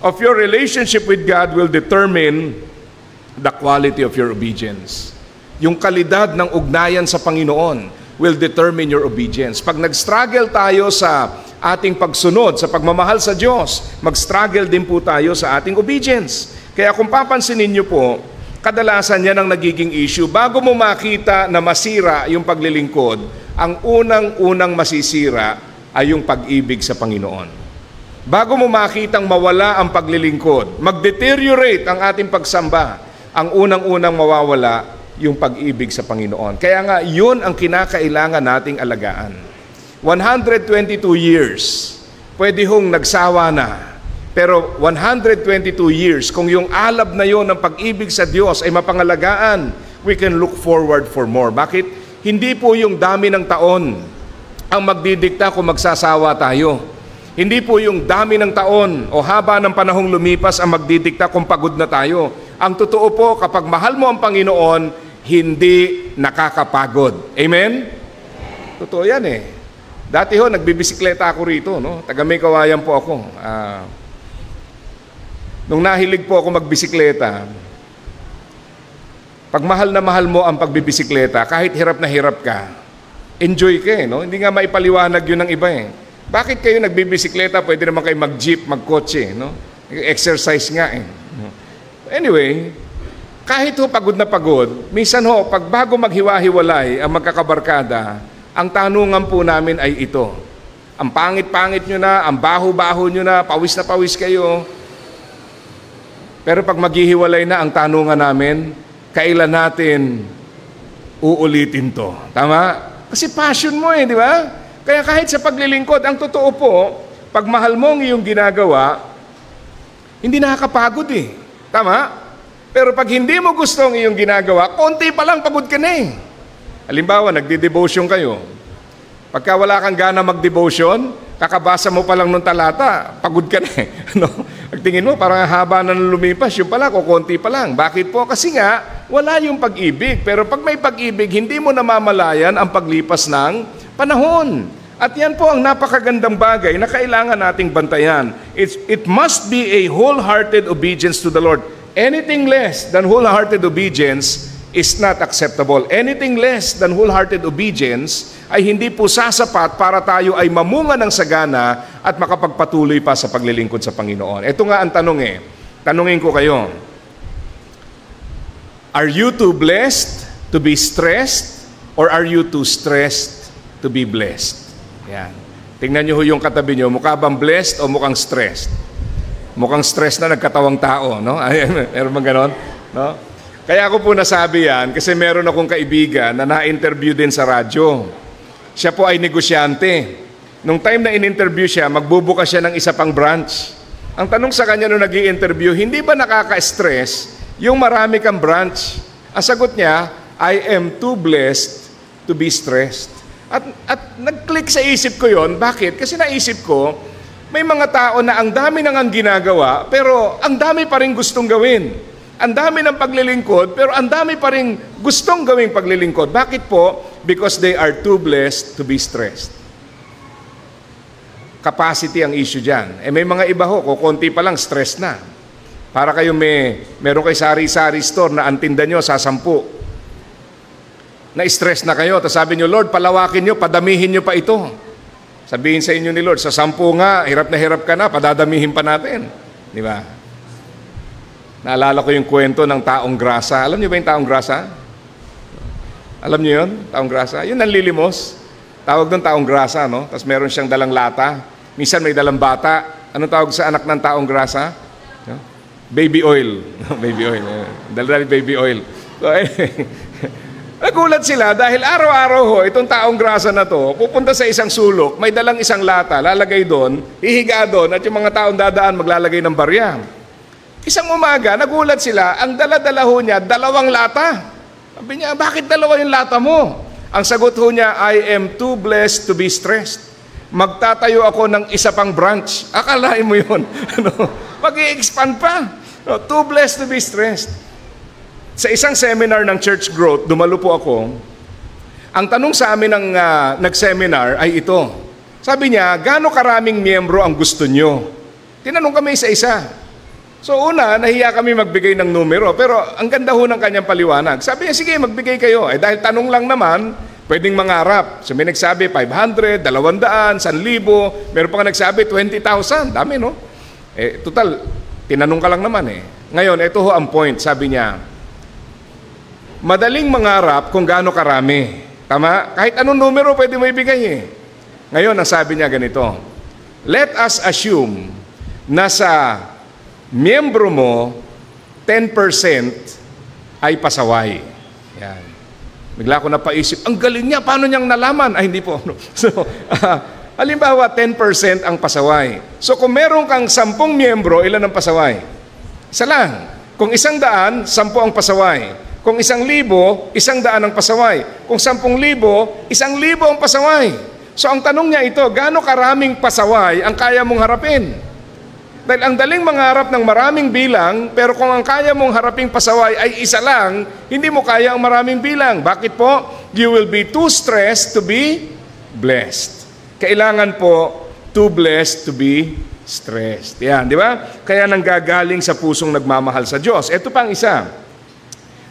of your relationship with God will determine the quality of your obedience. Yung kalidad ng ugnayan sa Panginoon will determine your obedience. Pag nag-struggle tayo sa ating pagsunod, sa pagmamahal sa Diyos, mag-struggle din po tayo sa ating obedience. Kaya kung papansinin niyo po, kadalasan yan ang nagiging issue. Bago mo makita na masira yung paglilingkod, ang unang-unang masisira ay yung pag-ibig sa Panginoon. Bago mo makitang mawala ang paglilingkod, mag-deteriorate ang ating pagsamba, ang unang-unang mawawala yung pag-ibig sa Panginoon. Kaya nga, yun ang kinakailangan nating alagaan. 122 years, pwede hong nagsawa na. Pero 122 years, kung yung alab na yon ng pag-ibig sa Diyos ay mapangalagaan, we can look forward for more. Bakit? Hindi po yung dami ng taon ang magdidikta kung magsasawa tayo. Hindi po yung dami ng taon o haba ng panahong lumipas ang magdidikta kung pagod na tayo. Ang totoo po, kapag mahal mo ang Panginoon, hindi nakakapagod. Amen? Totoo yan Dati ho, nagbibisikleta ako rito, no? Taga May Kawayan po ako. Nung nahilig po ako magbisikleta, pag mahal na mahal mo ang pagbibisikleta, kahit hirap na hirap ka, enjoy ka no? Hindi nga maipaliwanag yun ng iba Bakit kayo nagbibisikleta? Pwede naman kayo mag-jeep, mag-kotse, no? Exercise nga Anyway, kahit pagod na pagod, minsan pag bago maghiwa-hiwalay ang magkakabarkada, ang tanungan po namin ay ito. Ang pangit-pangit nyo na, ang baho-baho nyo na pawis kayo. Pero pag maghihiwalay na, ang tanungan namin, kailan natin uulitin to? Tama? Kasi passion mo di ba? Kaya kahit sa paglilingkod, ang totoo po, pag mahal mo ang iyong ginagawa, hindi nakakapagod Tama? Pero pag hindi mo gusto ang iyong ginagawa, konti pa lang pagod ka na Halimbawa, nagdi-devotion kayo. Pagka wala kang gana mag-devotion, kakabasa mo pa lang nung talata, pagod ka na no? Pagtingin mo, parang haba na lumipas, yung pala, kukunti pa lang. Bakit po? Kasi nga, wala yung pag-ibig. Pero pag may pag-ibig, hindi mo namamalayan ang paglipas ng panahon. At yan po ang napakagandang bagay na kailangan nating bantayan. It must be a wholehearted obedience to the Lord. Anything less than wholehearted obedience is not acceptable. Anything less than wholehearted obedience ay hindi po sasapat para tayo ay mamunga ng sagana at makapagpatuloy pa sa paglilingkod sa Panginoon. Ito nga ang tanong Tanungin ko kayo. Are you too blessed to be stressed or are you too stressed to be blessed? Yan. Tingnan niyo yung katabi niyo, mukha bang blessed o mukhang stressed? Mukhang stress na nagkatawang tao, no? Meron bang ganon? No? Kaya ako po nasabi yan kasi meron akong kaibigan na na-interview din sa radyo. Siya po ay negosyante. Nung time na in-interview siya, magbubukas siya ng isa pang branch. Ang tanong sa kanya nung nag-i-interview, hindi ba nakaka-stress yung marami kang branch? Ang sagot niya, I am too blessed to be stressed. At nag-click sa isip ko yon. Bakit? Kasi naisip ko, may mga tao na ang dami nang ang ginagawa, pero ang dami pa rin gustong gawin. Ang dami ng paglilingkod, pero ang dami pa rin gustong gawing paglilingkod. Bakit po? Because they are too blessed to be stressed. Capacity ang issue dyan. May mga iba konti pa lang, stress na. Para kayo meron kayo sari-sari store na ang tinda nyo sa 10. Na-stress na kayo, tapos sabi nyo, Lord, palawakin nyo, padamihin nyo pa ito. Sabihin sa inyo ni Lord, sa 10 nga, hirap na hirap ka na, padadamihin pa natin. Di ba? Naalala ko yung kwento ng taong grasa. Alam niyo ba yung taong grasa? Alam niyo yun? Taong grasa? Yun ang lilimos. Tawag doon taong grasa, no? Tapos meron siyang dalang lata. Minsan may dalang bata. Anong tawag sa anak ng taong grasa? No? Baby oil. Baby oil. Dala baby oil. So, nagulat sila dahil araw-araw itong taong grasa na to, pupunta sa isang sulok, may dalang isang lata, lalagay doon, hihiga doon, at yung mga taong dadaan maglalagay ng barya. Isang umaga, nagulat sila, ang dala-dala ho niya, 2 lata. Sabi niya, bakit 2 yung lata mo? Ang sagot ho niya, I am too blessed to be stressed. Magtatayo ako ng isa pang branch. Akalain mo yun. Mag-i-expand pa. No, too blessed to be stressed. Sa isang seminar ng Church Growth, dumalo po ako. Ang tanong sa amin ng nag-seminar ay ito. Sabi niya, gaano karaming miyembro ang gusto nyo? Tinanong kami isa-isa. So una, nahiya kami magbigay ng numero, pero ang ganda ho ng kanyang paliwanag. Sabi niya, sige, magbigay kayo. Dahil tanong lang naman, pwedeng mangarap. So may nagsabi, 500, 200, 1,000. Meron pa nga nagsabi, 20,000. Dami, no? Total, tinanong ka lang naman Ngayon, ito ho ang point. Sabi niya, madaling mangarap kung gaano karami. Tama? Kahit anong numero pwede mo ibigay Ngayon, ang sabi niya ganito, let us assume na sa miyembro mo, 10% ay pasaway. Yan. Bigla ko napaisip, ang galing niya, paano niyang nalaman? Ay, hindi po. So, halimbawa, 10% ang pasaway. So, kung meron kang 10 miyembro, ilan ang pasaway? Isa lang. Kung 100, 10 ang pasaway. Kung 1,000, 100 ang pasaway. Kung 10,000, 1,000 ang pasaway. So ang tanong niya ito, gaano karaming pasaway ang kaya mong harapin? Dahil ang daling mangarap ng maraming bilang, pero kung ang kaya mong haraping pasaway ay isa lang, hindi mo kaya ang maraming bilang. Bakit po? You will be too stressed to be blessed. Kailangan po too blessed to be Stressed. Yan, di ba? Kaya nanggagaling sa pusong nagmamahal sa Diyos. Ito pang isa.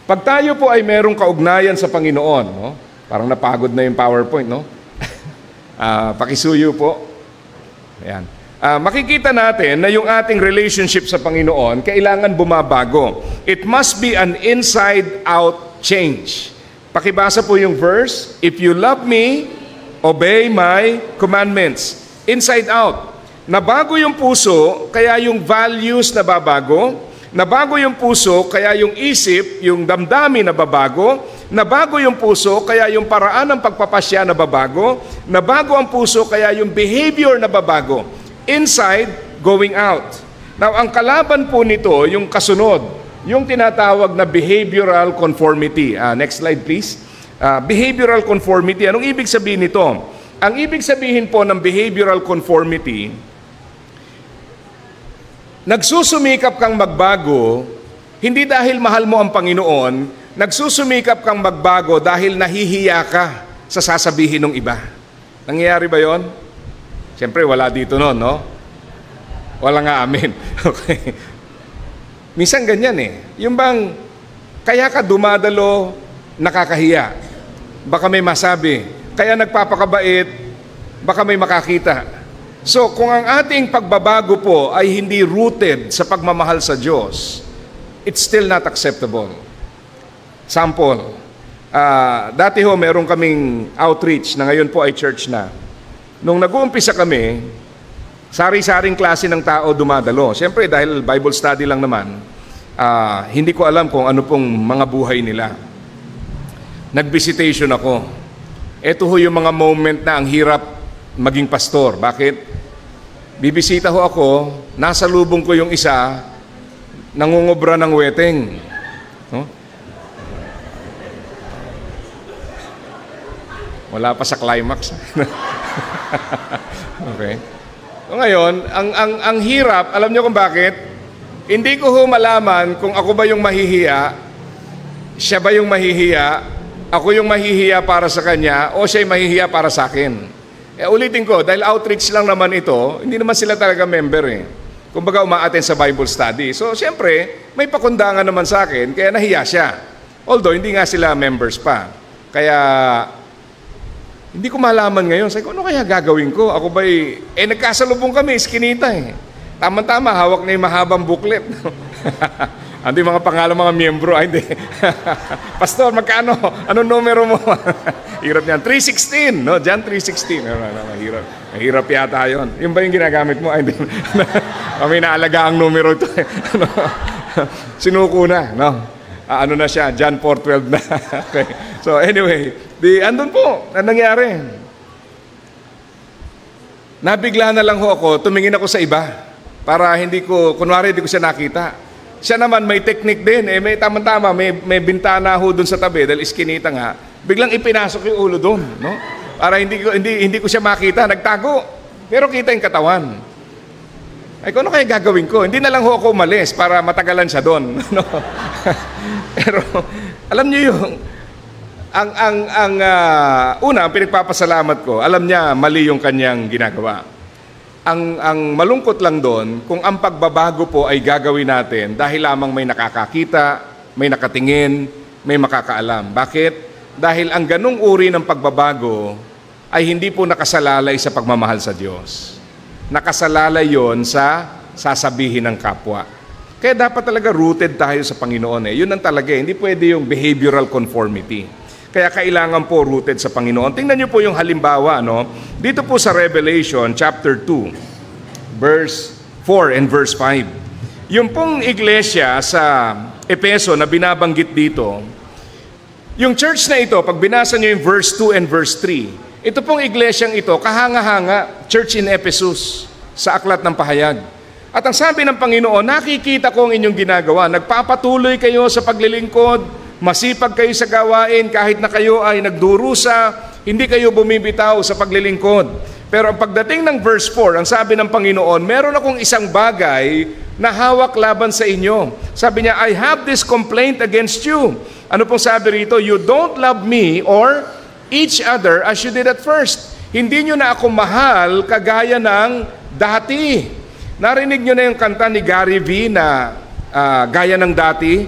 Pag tayo po ay merong kaugnayan sa Panginoon, no? Parang napagod na yung PowerPoint, no? Pakisuyo po. Ayan. Makikita natin na yung ating relationship sa Panginoon kailangan bumabago. It must be an inside-out change. Pakibasa po yung verse, if you love me, obey my commandments. Inside out. Nabago yung puso, kaya yung values nababago. Nabago yung puso, kaya yung isip, yung damdamin nababago. Nabago yung puso, kaya yung paraan ng pagpapasya nababago. Nabago ang puso, kaya yung behavior nababago. Inside, going out. Now, ang kalaban po nito, yung kasunod, yung tinatawag na behavioral conformity. Next slide, please. Behavioral conformity. Anong ibig sabihin nito? Ang ibig sabihin po ng behavioral conformity, nagsusumikap kang magbago, hindi dahil mahal mo ang Panginoon, nagsusumikap kang magbago dahil nahihiya ka sa sasabihin ng iba. Nangyayari ba yon? Siyempre, wala dito noon, no? Wala nga amin. Okay. Minsan ganyan eh. Yung bang, kaya ka dumadalo, nakakahiya. Baka may masabi. Kaya nagpapakabait, baka may makakita. So, kung ang ating pagbabago po ay hindi rooted sa pagmamahal sa Diyos, it's still not acceptable. Sample, dati ho meron kaming outreach na ngayon po ay church na. Nung nag-uumpisa kami, sari-saring klase ng tao dumadalo. Siyempre, dahil Bible study lang naman, hindi ko alam kung ano pong mga buhay nila. Nag-visitation ako. Ito ho yung mga moment na ang hirap maging pastor. Bakit? Bibisita ho ako, nasa lubong ko yung isa, nangungubra ng weteng. No? Wala pa sa climax. Okay. So ngayon, ang hirap, alam niyo kung bakit? Hindi ko ho malaman kung ako ba yung mahihiya, siya ba yung mahihiya, ako yung mahihiya para sa kanya, o siya yung mahihiya para sa akin. Ulitin ko, dahil outreach lang naman ito, hindi naman sila talaga member eh. Kumbaga umaattend sa Bible study. So siyempre, may pakundangan naman sa akin, kaya nahiya siya. Although, hindi nga sila members pa. Kaya, hindi ko malaman ngayon. Sabi ko, ano kaya gagawin ko? Ako ba'y, nagkasalubong kami, iskinita eh. Tama-tama, hawak na yung mahabang booklet. Ano yung mga pangalan, mga miyembro? Ay, hindi. Pastor, magkano? Anong numero mo? Hirap yan. 316, no? John 3:16. Mahirap. Mahirap yata yun. Yung ba yung ginagamit mo? Ay, hindi. Kami naalaga ang numero ito. Sinuko na, no? Ano na siya? John 4:12 na. Okay. So, anyway, andun po, ang nangyari. Nabigla na lang ho ako, tumingin ako sa iba. Para kunwari hindi ko siya nakita. Siya naman may technique din, may tama-tama, may bintana ho dun sa tabi, dahil iskinita nga, biglang ipinasok yung ulo dun, no? Para hindi ko siya makita, nagtago. Pero kita yung katawan. Ay, kung ano kaya gagawin ko? Hindi na lang ho ako umalis para matagalan siya doon. No? Pero, alam niyo yung, ang pinagpapasalamat ko, alam niya mali yung kanyang ginagawa. Ang malungkot lang doon, kung ang pagbabago po ay gagawin natin dahil lamang may nakakakita, may nakatingin, may makakaalam. Bakit? Dahil ang ganung uri ng pagbabago ay hindi po nakasalalay sa pagmamahal sa Diyos. Nakasalalay yon sa sasabihin ng kapwa. Kaya dapat talaga rooted tayo sa Panginoon. Yun ang talaga. Hindi pwede yung behavioral conformity. Kaya kailangan po rooted sa Panginoon. Tingnan niyo po yung halimbawa, no? Dito po sa Revelation chapter 2, verse 4 and verse 5. Yung pong iglesia sa Efeso na binabanggit dito, yung church na ito, pag binasa niyo yung verse 2 and verse 3, ito pong iglesyang ito, kahanga-hanga, church in Ephesus, sa Aklat ng Pahayag. At ang sabi ng Panginoon, nakikita ko ang inyong ginagawa, nagpapatuloy kayo sa paglilingkod, masipag kayo sa gawain kahit na kayo ay nagdurusa, hindi kayo bumibitaw sa paglilingkod. Pero ang pagdating ng verse 4, ang sabi ng Panginoon, meron akong isang bagay na hawak laban sa inyo. Sabi niya, I have this complaint against you. Ano pong sabi rito? You don't love me or each other as you did at first. Hindi nyo na ako mahal kagaya ng dati. Narinig nyo na yung kanta ni Gary V na Gaya ng Dati.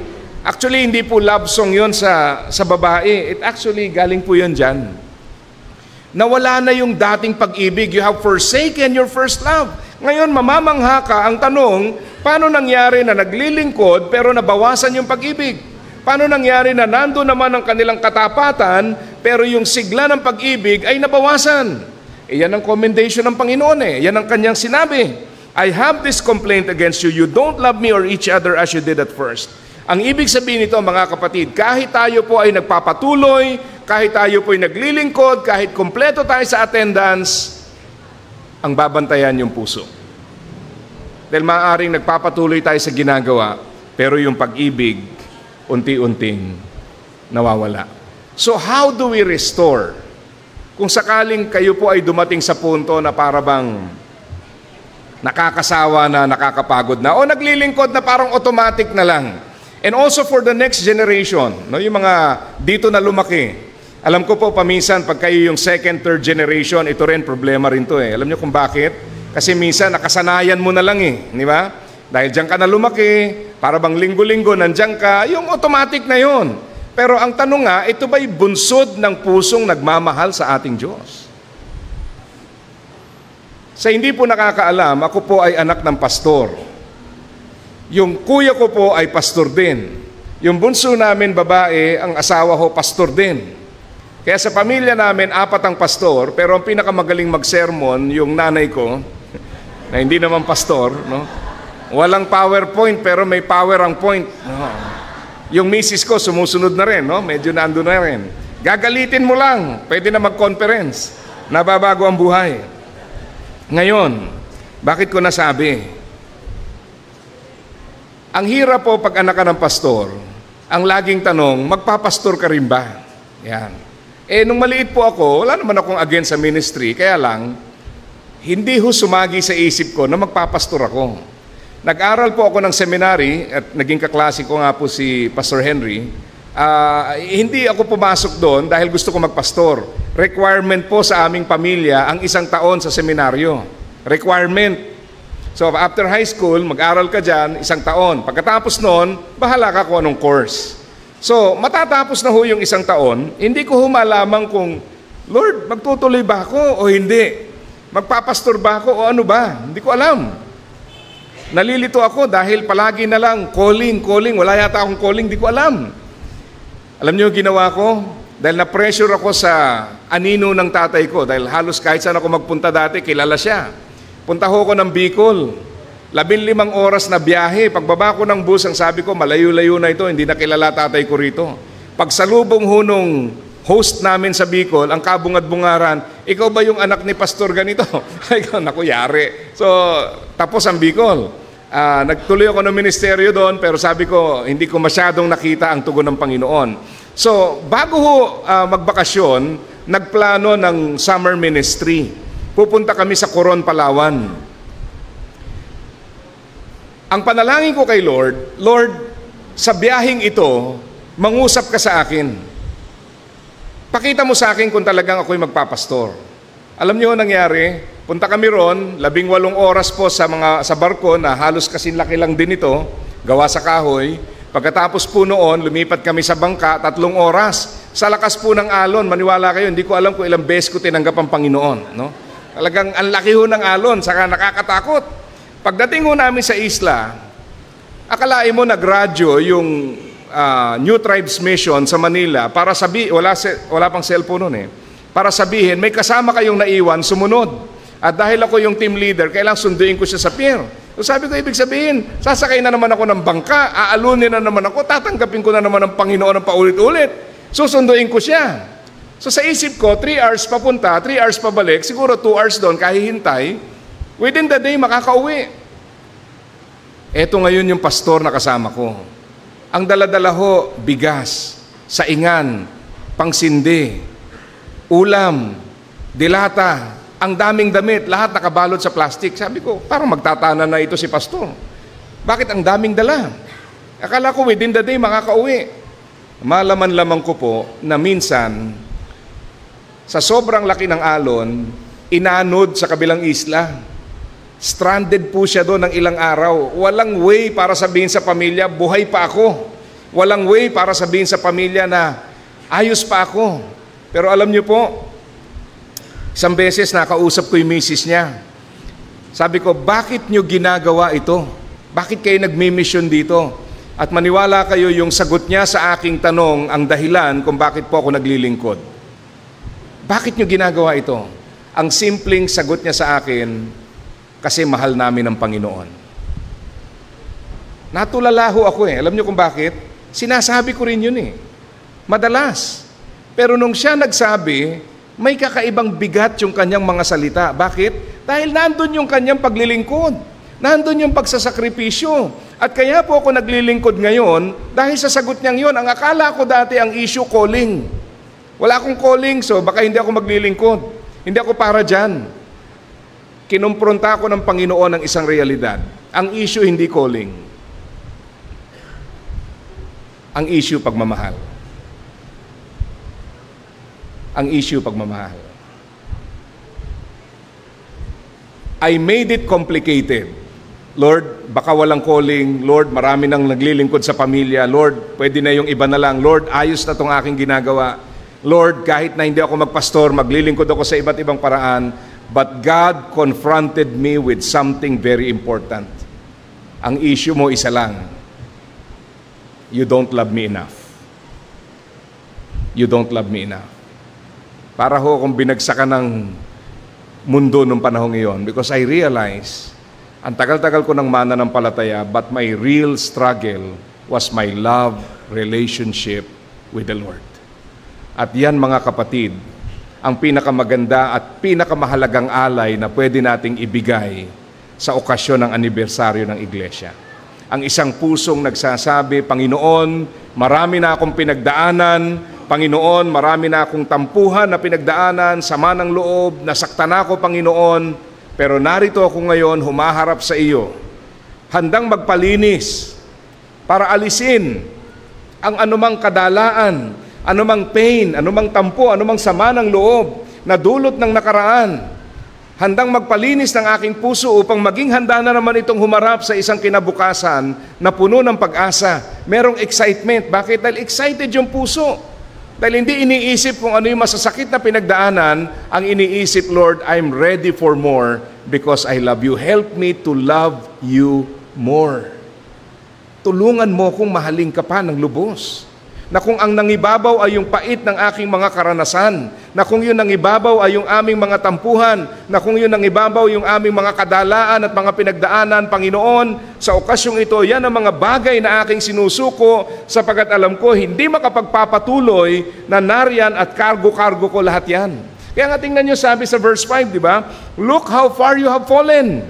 Actually, hindi po love song yun sa babae. It actually, galing po yun dyan. Nawala na yung dating pag-ibig. You have forsaken your first love. Ngayon, mamamangha ka. Ang tanong, paano nangyari na naglilingkod pero nabawasan yung pag-ibig? Paano nangyari na nando naman ang kanilang katapatan pero yung sigla ng pag-ibig ay nabawasan? Yan ang commendation ng Panginoon Yan ang kanyang sinabi. I have this complaint against you. You don't love me or each other as you did at first. Ang ibig sabihin nito, mga kapatid, kahit tayo po ay nagpapatuloy, kahit tayo po ay naglilingkod, kahit kompleto tayo sa attendance, ang babantayan yung puso. Dahil maaaring nagpapatuloy tayo sa ginagawa, pero yung pag-ibig, unti-unting nawawala. So how do we restore? Kung sakaling kayo po ay dumating sa punto na para bang nakakasawa na, nakakapagod na, o naglilingkod na parang automatic na lang. And also for the next generation, no, yung mga dito na lumaki. Alam ko po paminsan, pag kayo yung second, third generation, ito rin, problema rin to Alam niyo kung bakit? Kasi minsan, nakasanayan mo na lang di ba? Dahil diyan ka na lumaki, para bang linggo-linggo, nandiyan ka, yung automatic na yon. Pero ang tanong nga, ito ba'y bunsod ng pusong nagmamahal sa ating Diyos? Sa hindi po nakakaalam, ako po ay anak ng pastor. Yung kuya ko po ay pastor din. Yung bunso namin babae, ang asawa ko pastor din. Kaya sa pamilya namin, 4 ang pastor, pero ang pinakamagaling mag-sermon, yung nanay ko, na hindi naman pastor, no? Walang PowerPoint, pero may power ang point. No? Yung misis ko, sumusunod na rin, no? Medyo nando na rin. Gagalitin mo lang, pwede na mag-conference. Nababago ang buhay. Ngayon, bakit ko nasabi? Ang hirap po pag anak ka ng pastor, ang laging tanong, magpapastor ka rin ba? Yan. Nung maliit po ako, wala naman akong against sa ministry, kaya lang, hindi ho sumagi sa isip ko na magpapastor ako. Nag-aral po ako ng seminary at naging kaklase ko nga po si Pastor Henry. Hindi ako pumasok doon dahil gusto ko magpastor. Requirement po sa aming pamilya ang 1 taon sa seminaryo. Requirement. So after high school, mag-aral ka dyan, 1 taon. Pagkatapos noon, bahala ka kung anong course. So matatapos na ho yung 1 taon, hindi ko ho malaman kung, Lord, magtutuloy ba ako o hindi? Magpapastor ba ako o ano ba? Hindi ko alam. Nalilito ako dahil palagi na lang calling. Wala yata akong calling, di ko alam. Alam niyo yung ginawa ko? Dahil na-pressure ako sa anino ng tatay ko. Dahil halos kahit saan ako magpunta dati, kilala siya. Punta ho ko ng Bicol. 15 oras na biyahe. Pagbaba ko ng bus, ang sabi ko, malayo-layo na ito, hindi na kilala tatay ko rito. Pagsalubong ho nung host namin sa Bicol, ang kabungad-bungaran, ikaw ba yung anak ni Pastor ganito? Ikaw, naku, yari. So, tapos ang Bicol. Nagtuloy ako ng ministeryo doon, pero sabi ko, hindi ko masyadong nakita ang tugon ng Panginoon. So, bago ho magbakasyon, nagplano ng summer ministry. Pupunta kami sa Coron, Palawan. Ang panalangin ko kay Lord, Lord, sa biyaheng ito, mangusap ka sa akin. Pakita mo sa akin kung talagang ako'y magpapastor. Alam niyo nangyari, punta kami ron, 18 oras po sa barko na halos kasing laki lang din ito, gawa sa kahoy. Pagkatapos po noon, lumipat kami sa bangka, 3 oras. Sa lakas po ng alon, maniwala kayo, hindi ko alam kung ilang beses ko tinanggap ang Panginoon. No? Talagang ang laki ho ng alon, saka nakakatakot. Pagdating ho namin sa isla, akalain mo nagradyo yung New Tribes Mission sa Manila para wala pang cellphone noon para sabihin, may kasama kayong naiwan, sumunod. At dahil ako yung team leader, kailangan sunduin ko siya sa pier. So sabi ko, ibig sabihin, sasakay na naman ako ng bangka, aalunin na naman ako, tatanggapin ko na naman ng Panginoon ng paulit-ulit. Susunduin ko siya. So sa isip ko, 3 hours papunta, 3 hours pabalik, siguro 2 hours doon, kahihintay, within the day, makakauwi. Eto ngayon yung pastor na kasama ko. Ang dala-dala ho, bigas, saingan, pangsindi, ulam, dilata, ang daming damit, lahat nakabalot sa plastic. Sabi ko, parang magtatana na ito si pastor. Bakit ang daming dala? Akala ko within the day makakauwi. Malaman-lamang ko po na minsan, sa sobrang laki ng alon, inanod sa kabilang isla. Stranded po siya doon ng ilang araw. Walang way para sabihin sa pamilya, buhay pa ako. Walang way para sabihin sa pamilya na ayos pa ako. Pero alam niyo po, isang beses nakausap ko yung misis niya. Sabi ko, bakit niyo ginagawa ito? Bakit kayo nagmi-mission dito? At maniwala kayo, yung sagot niya sa aking tanong ang dahilan kung bakit po ako naglilingkod. Bakit niyo ginagawa ito? Ang simpleng sagot niya sa akin, kasi mahal namin ang Panginoon. Natulalaho ako eh. Alam niyo kung bakit? Sinasabi ko rin yun eh. Madalas. Pero nung siya nagsabi, may kakaibang bigat yung kanyang mga salita. Bakit? Dahil nandun yung kanyang paglilingkod. Nandun yung pagsasakripisyo. At kaya po ako naglilingkod ngayon, dahil sa sagot niyang yun, ang akala ko dati ang issue calling. Wala akong calling, so baka hindi ako maglilingkod. Hindi ako para dyan. Kinumpronta ko ng Panginoon ng isang realidad. Ang issue hindi calling. Ang issue pagmamahal. Ang issue pagmamahal. I made it complicated. Lord, baka walang calling. Lord, marami nang naglilingkod sa pamilya. Lord, pwede na yung iba na lang. Lord, ayos na itong aking ginagawa. Lord, kahit na hindi ako magpastor, maglilingkod ako sa iba't ibang paraan. But God confronted me with something very important. Ang issue mo isa lang. You don't love me enough. You don't love me enough. Para ho kung binagsakan ng mundo nung panahon ngayon, because I realize, ang tagal-tagal ko ng mananampalataya, but my real struggle was my love relationship with the Lord. At yan mga kapatid, ang pinakamaganda at pinakamahalagang alay na pwede nating ibigay sa okasyon ng anibersaryo ng Iglesia. Ang isang pusong nagsasabi, Panginoon, marami na akong pinagdaanan, Panginoon, marami na akong tampuhan na pinagdaanan, sama ng loob, nasaktan ako, Panginoon, pero narito ako ngayon, humaharap sa iyo, handang magpalinis para alisin ang anumang kadalaan, anumang pain, anumang tampo, anumang sama ng loob na dulot ng nakaraan. Handang magpalinis ng aking puso upang maging handa na naman itong humarap sa isang kinabukasan na puno ng pag-asa. Merong excitement. Bakit? Dahil excited yung puso. Dahil hindi iniisip kung ano yung masasakit na pinagdaanan, ang iniisip, Lord, I'm ready for more because I love you. Help me to love you more. Tulungan mo kung mahalin ka pa ng lubos. Na kung ang nangibabaw ay yung pait ng aking mga karanasan, na kung yun nangibabaw ay yung aming mga tampuhan, na kung yun nangibabaw yung aming mga kadalaan at mga pinagdaanan, Panginoon, sa okasyong ito, yan ang mga bagay na aking sinusuko sapagat alam ko, hindi makapagpapatuloy na nariyan at kargo-kargo ko lahat yan. Kaya nga tingnan nyo sabi sa verse 5, di ba? Look how far you have fallen.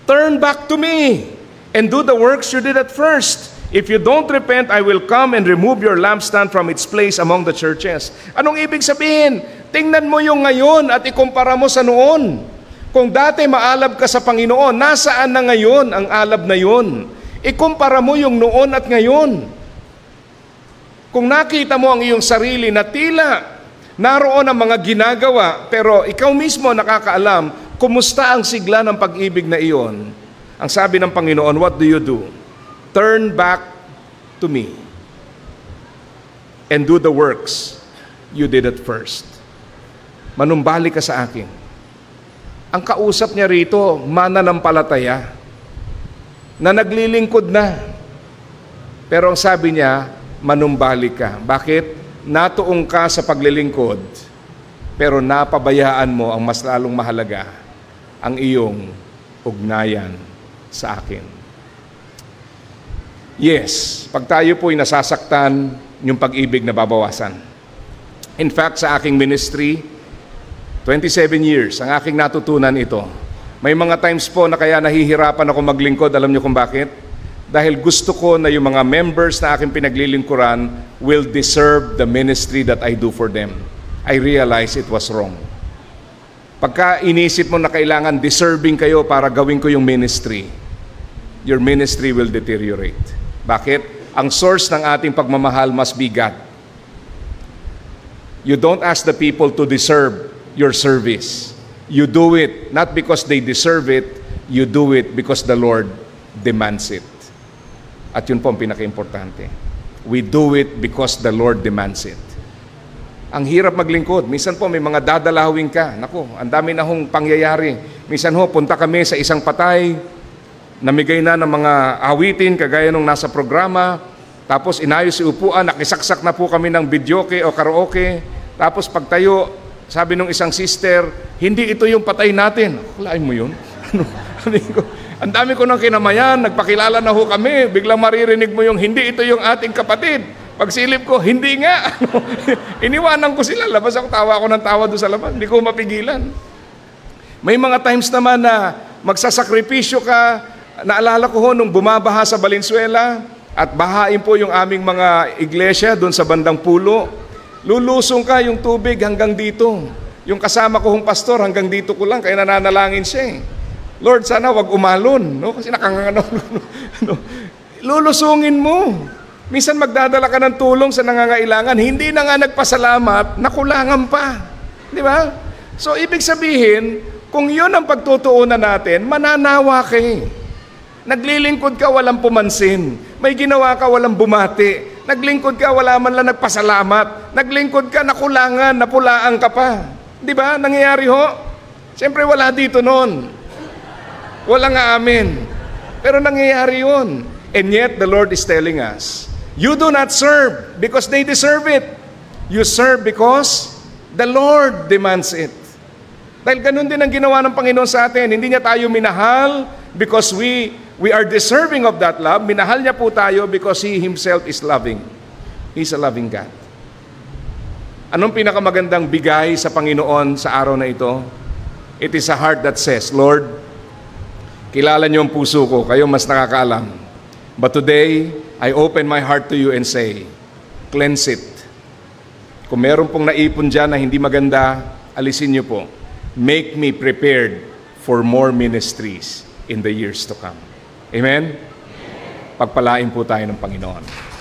Turn back to me and do the works you did at first. If you don't repent, I will come and remove your lampstand from its place among the churches. Anong ibig sabihin? Tingnan mo yung ngayon at ikumpara mo sa noon. Kung dati maalab ka sa Panginoon, nasaan na ngayon ang alab na yun? Ikumpara mo yung noon at ngayon. Kung nakita mo ang iyong sarili na tila naroon ang mga ginagawa, pero ikaw mismo nakakaalam, kumusta ang sigla ng pag-ibig na iyon? Ang sabi ng Panginoon, what do you do? Turn back to me and do the works you did at first. Manumbalik ka sa akin. Ang kausap niya rito, mananampalataya, na naglilingkod na. Pero ang sabi niya, manumbalik ka. Bakit? Natuong ka sa paglilingkod, pero napabayaan mo ang mas lalong mahalaga, ang iyong ugnayan sa akin. Yes, pag tayo po'y nasasaktan, yung pag-ibig na babawasan. In fact, sa aking ministry, 27 years, ang aking natutunan ito. May mga times po na kaya nahihirapan ako maglingkod. Alam niyo kung bakit? Dahil gusto ko na yung mga members na aking pinaglilingkuran will deserve the ministry that I do for them. I realize it was wrong. Pagka inisip mo na kailangan deserving kayo para gawin ko yung ministry, your ministry will deteriorate. Bakit? Ang source ng ating pagmamahal must be God. You don't ask the people to deserve your service. You do it not because they deserve it, you do it because the Lord demands it. At yun po ang pinaka-importante. We do it because the Lord demands it. Ang hirap maglingkod. Minsan po may mga dadalawin ka. Naku, ang dami na hong pangyayari. Minsan ho, punta kami sa isang patay, namigay na ng mga awitin, kagaya nung nasa programa, tapos inayos si upuan, nakisaksak na po kami ng videoke o karaoke, tapos pagtayo, sabi nung isang sister, hindi ito yung patay natin. Kulain mo yun? Ang dami ko nang kinamayan, nagpakilala na ho kami, biglang maririnig mo yung hindi ito yung ating kapatid. Pagsilip ko, hindi nga. Iniwanan ko sila, labas ako, tawa ako ng tawa doon sa labas, hindi ko mapigilan. May mga times naman na magsasakripisyo ka. Naalala ko ho nung bumabaha sa Valenzuela at bahain po yung aming mga iglesia doon sa bandang pulo. Lulusong ka yung tubig hanggang dito. Yung kasama ko hong pastor hanggang dito ko lang, kaya nananalangin siya. Lord, sana wag umalon. No? Kasi nakangano. Lulusungin mo. Minsan magdadala ka ng tulong sa nangangailangan, hindi na nga nagpasalamat, nakulangan pa. Di ba? So, ibig sabihin, kung yun ang pagtutuunan natin, mananawa ka eh. Naglilingkod ka, walang pumansin. May ginawa ka, walang bumati. Naglingkod ka, wala man lang nagpasalamat. Naglingkod ka, nakulangan, napulaan ka pa. Di ba? Nangyayari ho? Siyempre wala dito noon. Wala nga amin. Pero nangyayari yun. And yet, the Lord is telling us, you do not serve because they deserve it. You serve because the Lord demands it. Dahil ganun din ang ginawa ng Panginoon sa atin. Hindi niya tayo minahal because we are deserving of that love. Minahal niya po tayo because He Himself is loving. He's a loving God. Anong pinakamagandang bigay sa Panginoon sa araw na ito? It is a heart that says, Lord, kilala niyo ang puso ko, kayo mas nakakaalam. But today, I open my heart to you and say, cleanse it. Kung meron pong naipon dyan na hindi maganda, alisin niyo po. Make me prepared for more ministries in the years to come. Amen? Pagpalain po tayo ng Panginoon.